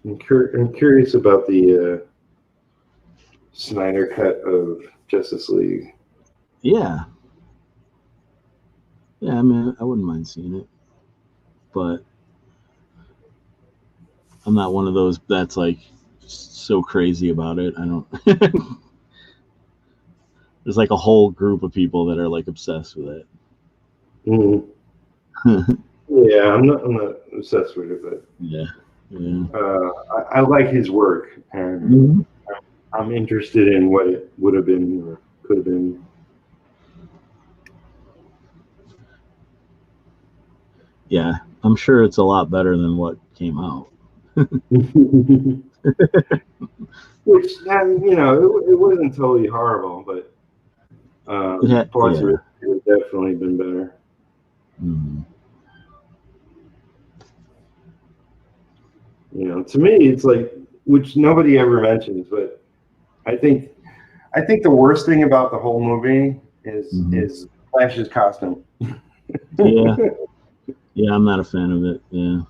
I'm curious about the Snyder cut of Justice League. Yeah. Yeah, I mean, I wouldn't mind seeing it, but I'm not one of those that's like so crazy about it. I don't. There's like a whole group of people that are like obsessed with it. Mm. Yeah, I'm not obsessed with it, but Yeah. Yeah. I like his work, and Mm-hmm. I'm interested in what it would have been or could have been. Yeah, I'm sure it's a lot better than what came out. Which, it wasn't totally horrible, but parts of Yeah. it have definitely been better. Mm-hmm. To me, it's like, which nobody ever mentions, but I think the worst thing about the whole movie is Flash's costume. Yeah. Yeah, I'm not a fan of it. Yeah.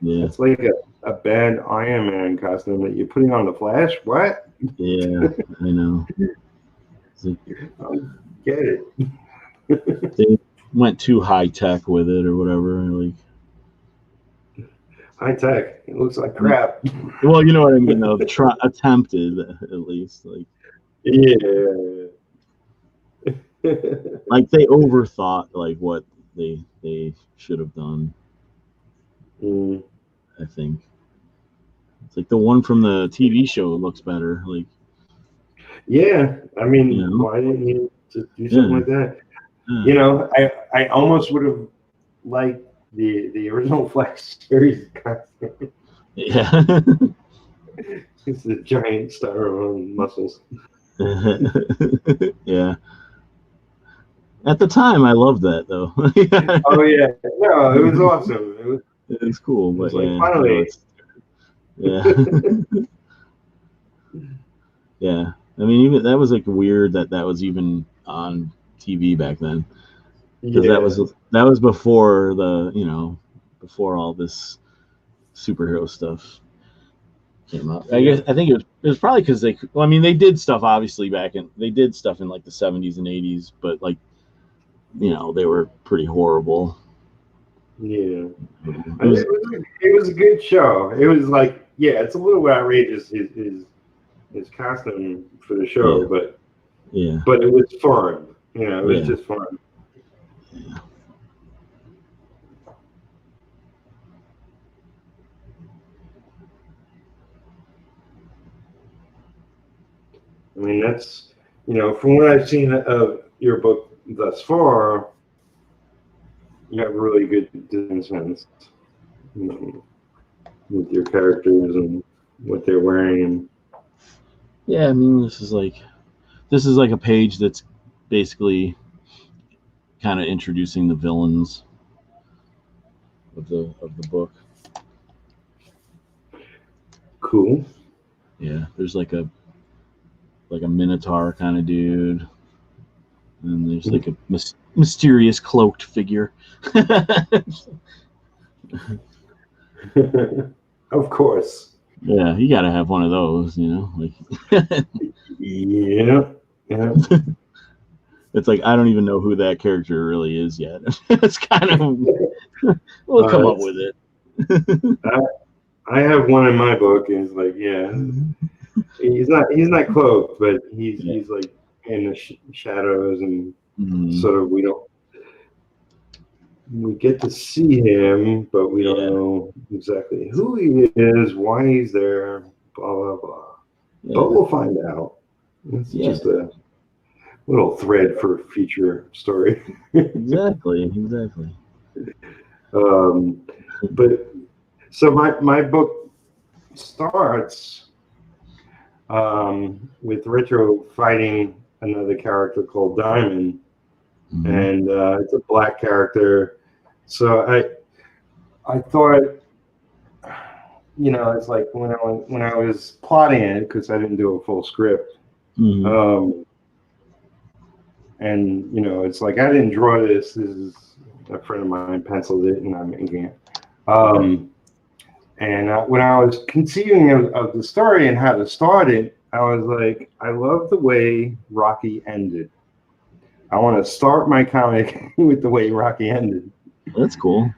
It's like a bad Iron Man costume that you're putting on the Flash. What? Yeah, I know. Like, I don't get it. they went too high tech with it or whatever. Like, High tech. It looks like crap. well, you know what I mean. Though, attempted at least. Like, Yeah. like they overthought like what they should have done. Mm. I think it's like the one from the TV show looks better. Like, Yeah. I mean, why didn't you just do something like that? Yeah. I almost would have liked the original Flash series costume. Yeah. It's the giant styrofoam muscles. Yeah. At the time, I loved that though. Oh yeah, no, it was awesome. It's cool, It but was like yeah, finally. yeah, yeah. I mean, even that was like weird that was even on TV back then, because Yeah. that was before before all this superhero stuff came out. I think it was probably because I mean, they did stuff obviously they did stuff in like the 70s and 80s, but like they were pretty horrible. Yeah. It was a good show. It was like, yeah, it's a little outrageous his costume for the show, but it was fun. It was just fun. Yeah. I mean, that's from what I've seen of your book thus far, you have really good design sense, with your characters and what they're wearing. And Yeah, I mean, this is like a page that's basically kind of introducing the villains of the book. Cool. Yeah, there's like a minotaur kind of dude, and there's like a mysterious cloaked figure. Of course. Yeah, you got to have one of those, like. Yeah. It's like I don't even know who that character really is yet. It's kind of we'll come up with it. I have one in my book, and it's like, yeah, he's not cloaked, but he's like in the shadows, and sort of we get to see him, but we don't know exactly who he is, why he's there, blah blah blah. Yeah. But we'll find out. It's just a little thread for a future story. Exactly. But so my book starts with Retro fighting another character called Diamond, and it's a black character. So I thought, it's like when I was plotting it, because I didn't do a full script. Mm-hmm. And it's like I didn't draw this. This is a friend of mine penciled it, and I'm inking it. And when I was conceiving of the story and how to start it, I was like, I love the way Rocky ended. I want to start my comic with the way Rocky ended. That's cool.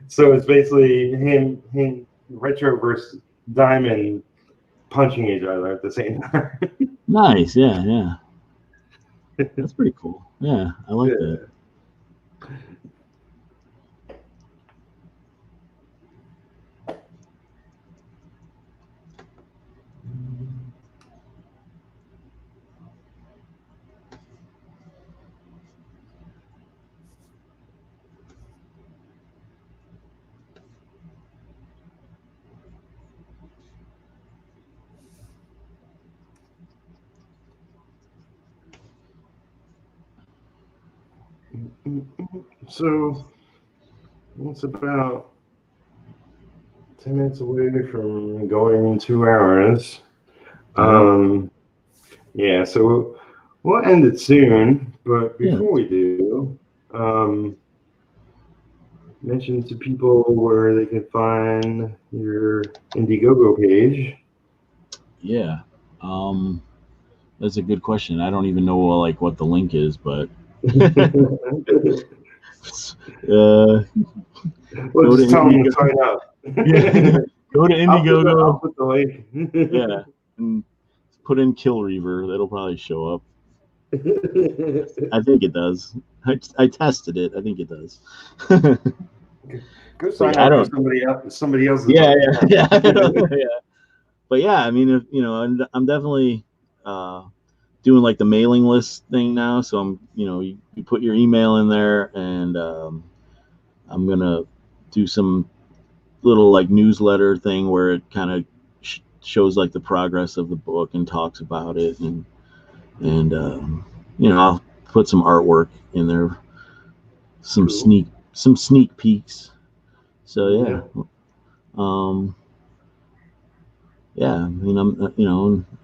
So it's basically him Retro versus Diamond punching each other at the same time. Nice. Yeah. That's pretty cool. Yeah, I like that. So it's about 10 minutes away from going 2 hours. Yeah, so we'll end it soon, but before we do, mention to people where they can find your Indiegogo page. Yeah. That's a good question. I don't even know what the link is, but Well, just tell them to sign up. Go to Indiegogo. I'll put the link. Yeah, and put in Kill Reaver. That'll probably show up. I think it does. I tested it. I think it does. Go sign up for somebody else's. Yeah. But yeah, I mean, I'm definitely doing like the mailing list thing now. So I'm, you put your email in there, and I'm gonna do some little like newsletter thing where it kind of shows like the progress of the book and talks about it, and I'll put some artwork in there, some sneak peeks. So yeah. Yeah, I mean, I'm,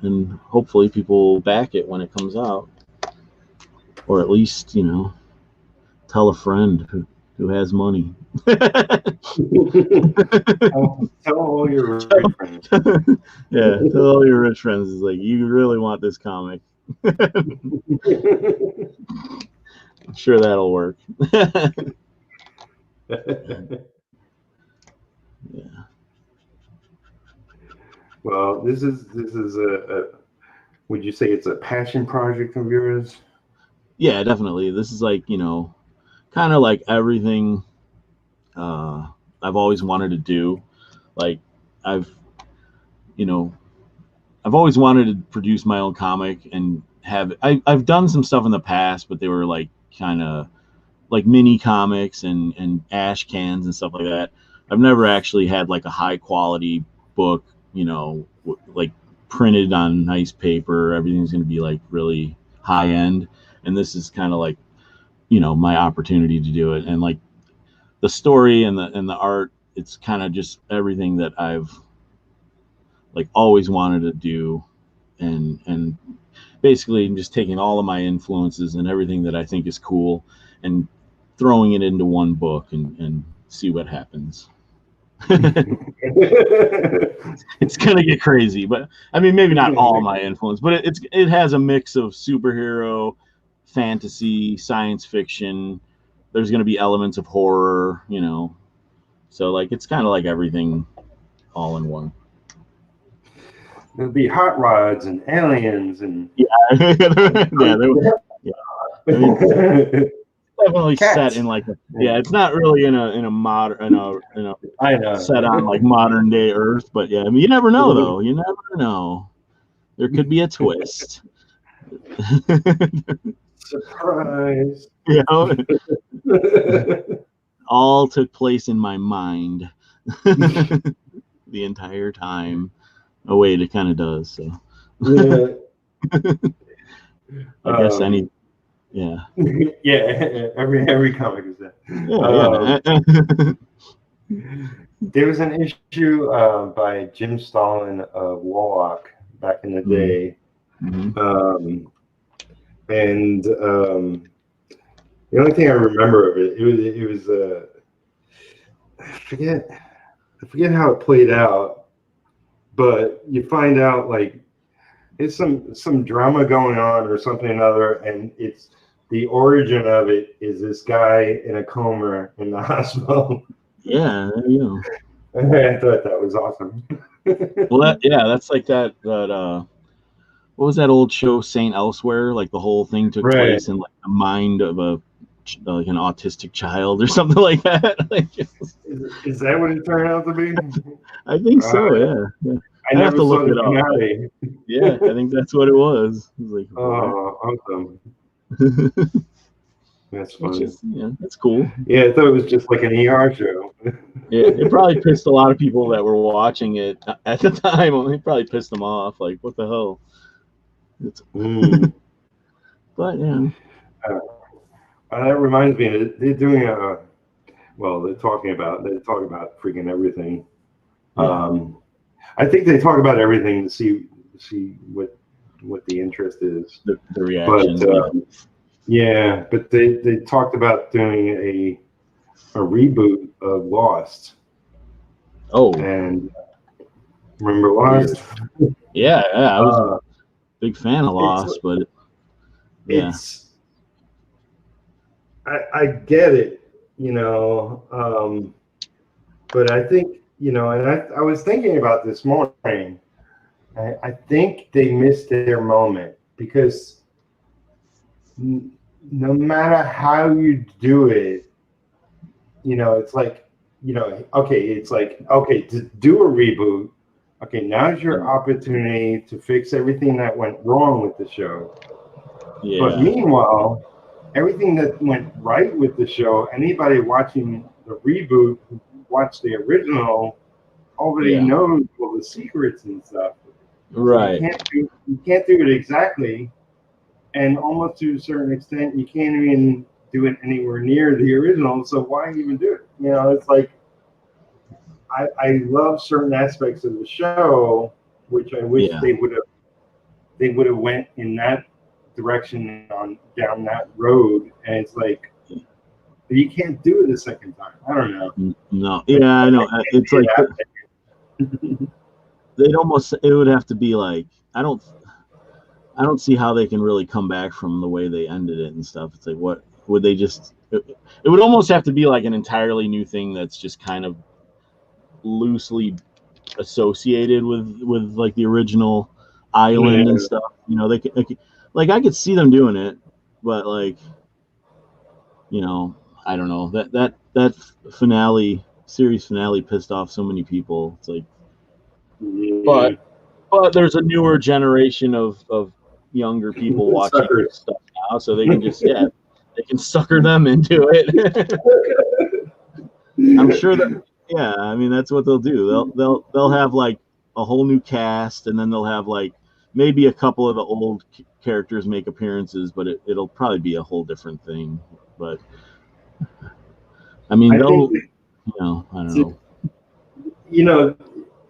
and hopefully people will back it when it comes out, or at least, tell a friend who has money. Tell all your rich friends. Yeah, tell all your rich friends. Is like, you really want this comic. I'm sure that'll work. Yeah. Well, this is a would you say it's a passion project of yours? Yeah, definitely. This is like, kind of like everything I've always wanted to do. Like I've always wanted to produce my own comic and I've done some stuff in the past, but they were like kind of like mini comics and ash cans and stuff like that. I've never actually had like a high quality book, like printed on nice paper. Everything's going to be like really high end. And this is kind of like, my opportunity to do it. And like the story and the art, it's kind of just everything that I've like always wanted to do. And basically I'm just taking all of my influences and everything that I think is cool and throwing it into one book and see what happens. It's gonna get crazy, but I mean, maybe not all my influence, but it has a mix of superhero, fantasy, science fiction. There's gonna be elements of horror, so like it's kind of like everything all in one. There'll be hot rods and aliens and I mean, definitely set in like it's not really in a modern I know set on like modern day Earth, but yeah, I mean, you never know though. You never know. There could be a twist. Surprise. All took place in my mind the entire time. A way it kind of does. So yeah. I guess any Yeah. Yeah, every comic is that. Yeah. There was an issue by Jim Stalin of Warlock back in the day, Mm-hmm. and the only thing I remember of it was I forget how it played out, but you find out like it's some drama going on or something or another, and it's the origin of it is this guy in a coma in the hospital. Yeah, there you go. I thought that was awesome. Well, that's like that what was that old show, Saint Elsewhere? Like the whole thing took Right. place in like the mind of like an autistic child or something like that. Like, Is that what it turned out to be? I think so. Yeah. I I have never to saw look the it up. finale. Yeah, I think that's what it was. It was like, what? Oh, awesome. That's Which funny. is, that's cool. Yeah, I thought it was just like an ER show. Yeah, it probably pissed a lot of people that were watching it at the time. It probably pissed them off. Like, what the hell? But yeah. That reminds me, they're doing they're talking about freaking everything. Yeah. I think they talk about everything to see what the interest is. The reaction. But yeah, but they talked about doing a reboot of Lost. Oh. And remember Lost? Yeah, I was a big fan of Lost, but yeah. I get it, but I think, and I was thinking about this morning. I think they missed their moment because no matter how you do it, it's like, okay, to do a reboot. Okay, now's your opportunity to fix everything that went wrong with the show. Yeah. But meanwhile, everything that went right with the show, anybody watching the reboot who watched the original already knows all the secrets and stuff. Right. So you can't do it exactly, and almost to a certain extent, you can't even do it anywhere near the original. So why even do it? It's like I love certain aspects of the show, which I wish they would have went in that direction down that road, and it's like you can't do it a second time. I don't know. No, yeah, I know. It's like it would have to be like I don't see how they can really come back from the way they ended it and stuff. It's like, what would they just? It would almost have to be like an entirely new thing that's just kind of loosely associated with like the original island and stuff. They could, like I could see them doing it, but like I don't know, that series finale pissed off so many people. It's like, but there's a newer generation of younger people watching stuff now, so they can just they can sucker them into it. I'm sure that I mean that's what they'll do. They'll have like a whole new cast, and then they'll have like maybe a couple of the old characters make appearances, but it'll probably be a whole different thing. But I mean, I don't know.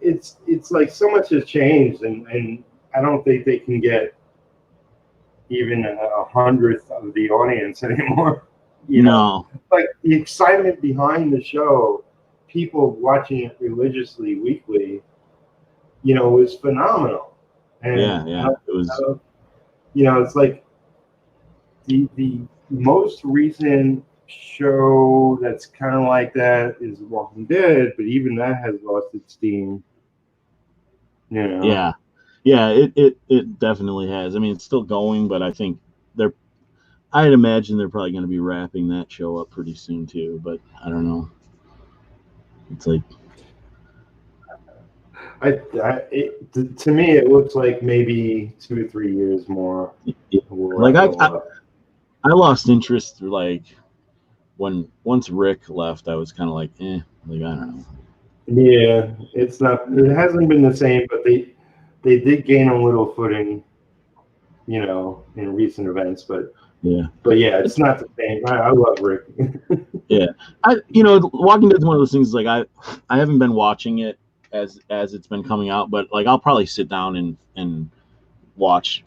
It's like so much has changed, and I don't think they can get even 100th of the audience anymore. Like the excitement behind the show, people watching it religiously weekly, was phenomenal. And it was. It's like the most recent show that's kind of like that is Walking Dead, but even that has lost its steam. Yeah, it definitely has. I mean, it's still going, but I think I'd imagine they're probably going to be wrapping that show up pretty soon too. But I don't know. It's like, to me, it looks like maybe 2 or 3 years more. Like I lost interest like once Rick left. I was kind of like, like I don't know. Yeah, it hasn't been the same, but they did gain a little footing, in recent events. But Yeah. But yeah, it's not the same. I love Rick. Yeah. Walking Dead's one of those things, like I haven't been watching it as it's been coming out, but like I'll probably sit down and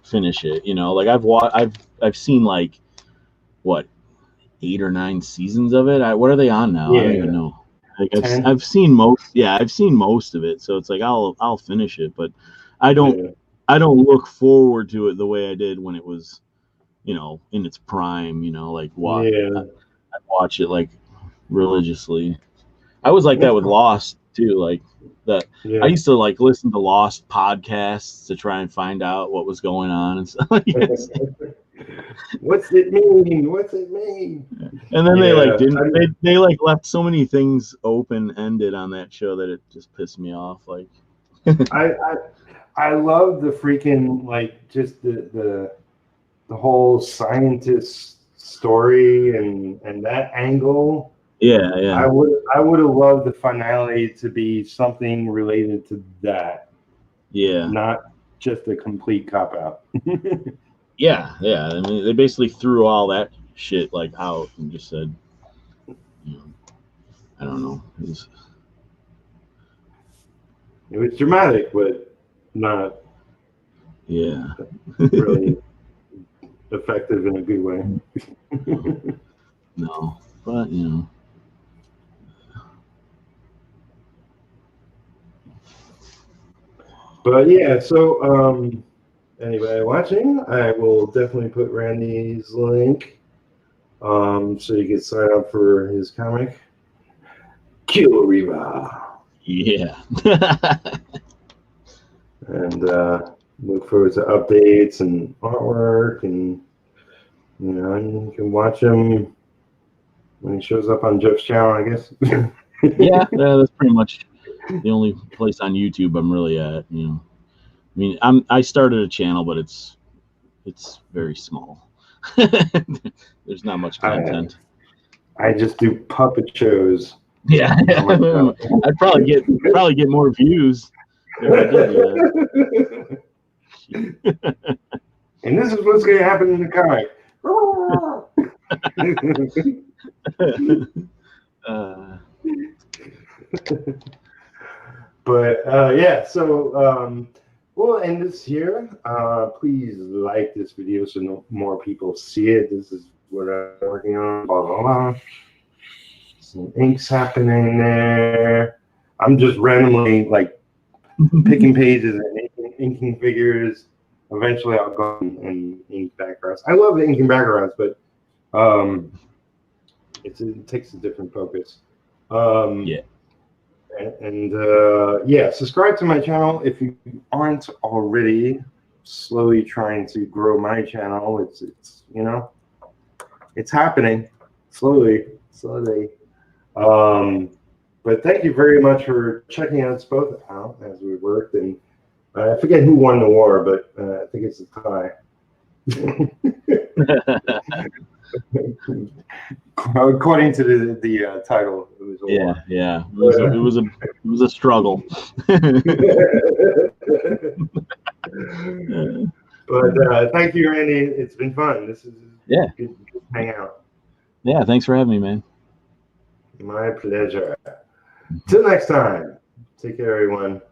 finish it, like I've seen like what 8 or 9 seasons of it. What are they on now? I don't even know. Like I've seen most. Yeah, I've seen most of it, so it's like I'll finish it, but I don't look forward to it the way I did when it was, in its prime. Like I watch it like religiously. I was like that with Lost too. Like that, I used to like listen to Lost podcasts to try and find out what was going on and stuff. What's it mean? What's it mean? And then they like didn't. They like left so many things open ended on that show that it just pissed me off. Like, I love the freaking like just the whole scientist story and that angle. Yeah. I would have loved the finale to be something related to that. Yeah. Not just a complete cop out. Yeah. I mean, they basically threw all that shit like out and just said, I don't know. It was dramatic, but not really effective in a good way. No, but But yeah, so anybody watching, I will definitely put Randy's link so you can sign up for his comic. Kill Reba. Yeah. And look forward to updates and artwork, and you can watch him when he shows up on Jeff's channel, I guess. Yeah, that's pretty much the only place on YouTube I'm really at. I mean, I started a channel, but it's very small. There's not much content. I just do puppet shows. Yeah, I'd probably get more views if I did that. And this is what's going to happen in the comic. But yeah, so we'll end this here. Please like this video so more people see it. This is what I'm working on. Blah, blah, blah. Some inks happening there. I'm just randomly like picking pages and inking figures. Eventually, I'll go and ink backgrounds. I love inking backgrounds, but it takes a different focus. Yeah. And yeah, subscribe to my channel if you aren't already. Slowly trying to grow my channel. It's it's happening slowly. But thank you very much for checking us both out as we worked. And I forget who won the war, but I think it's a tie. According to the title, it was a war. Yeah. It was a struggle. But thank you, Randy. It's been fun. This is good hang out. Yeah, thanks for having me, man. My pleasure. Till next time. Take care, everyone.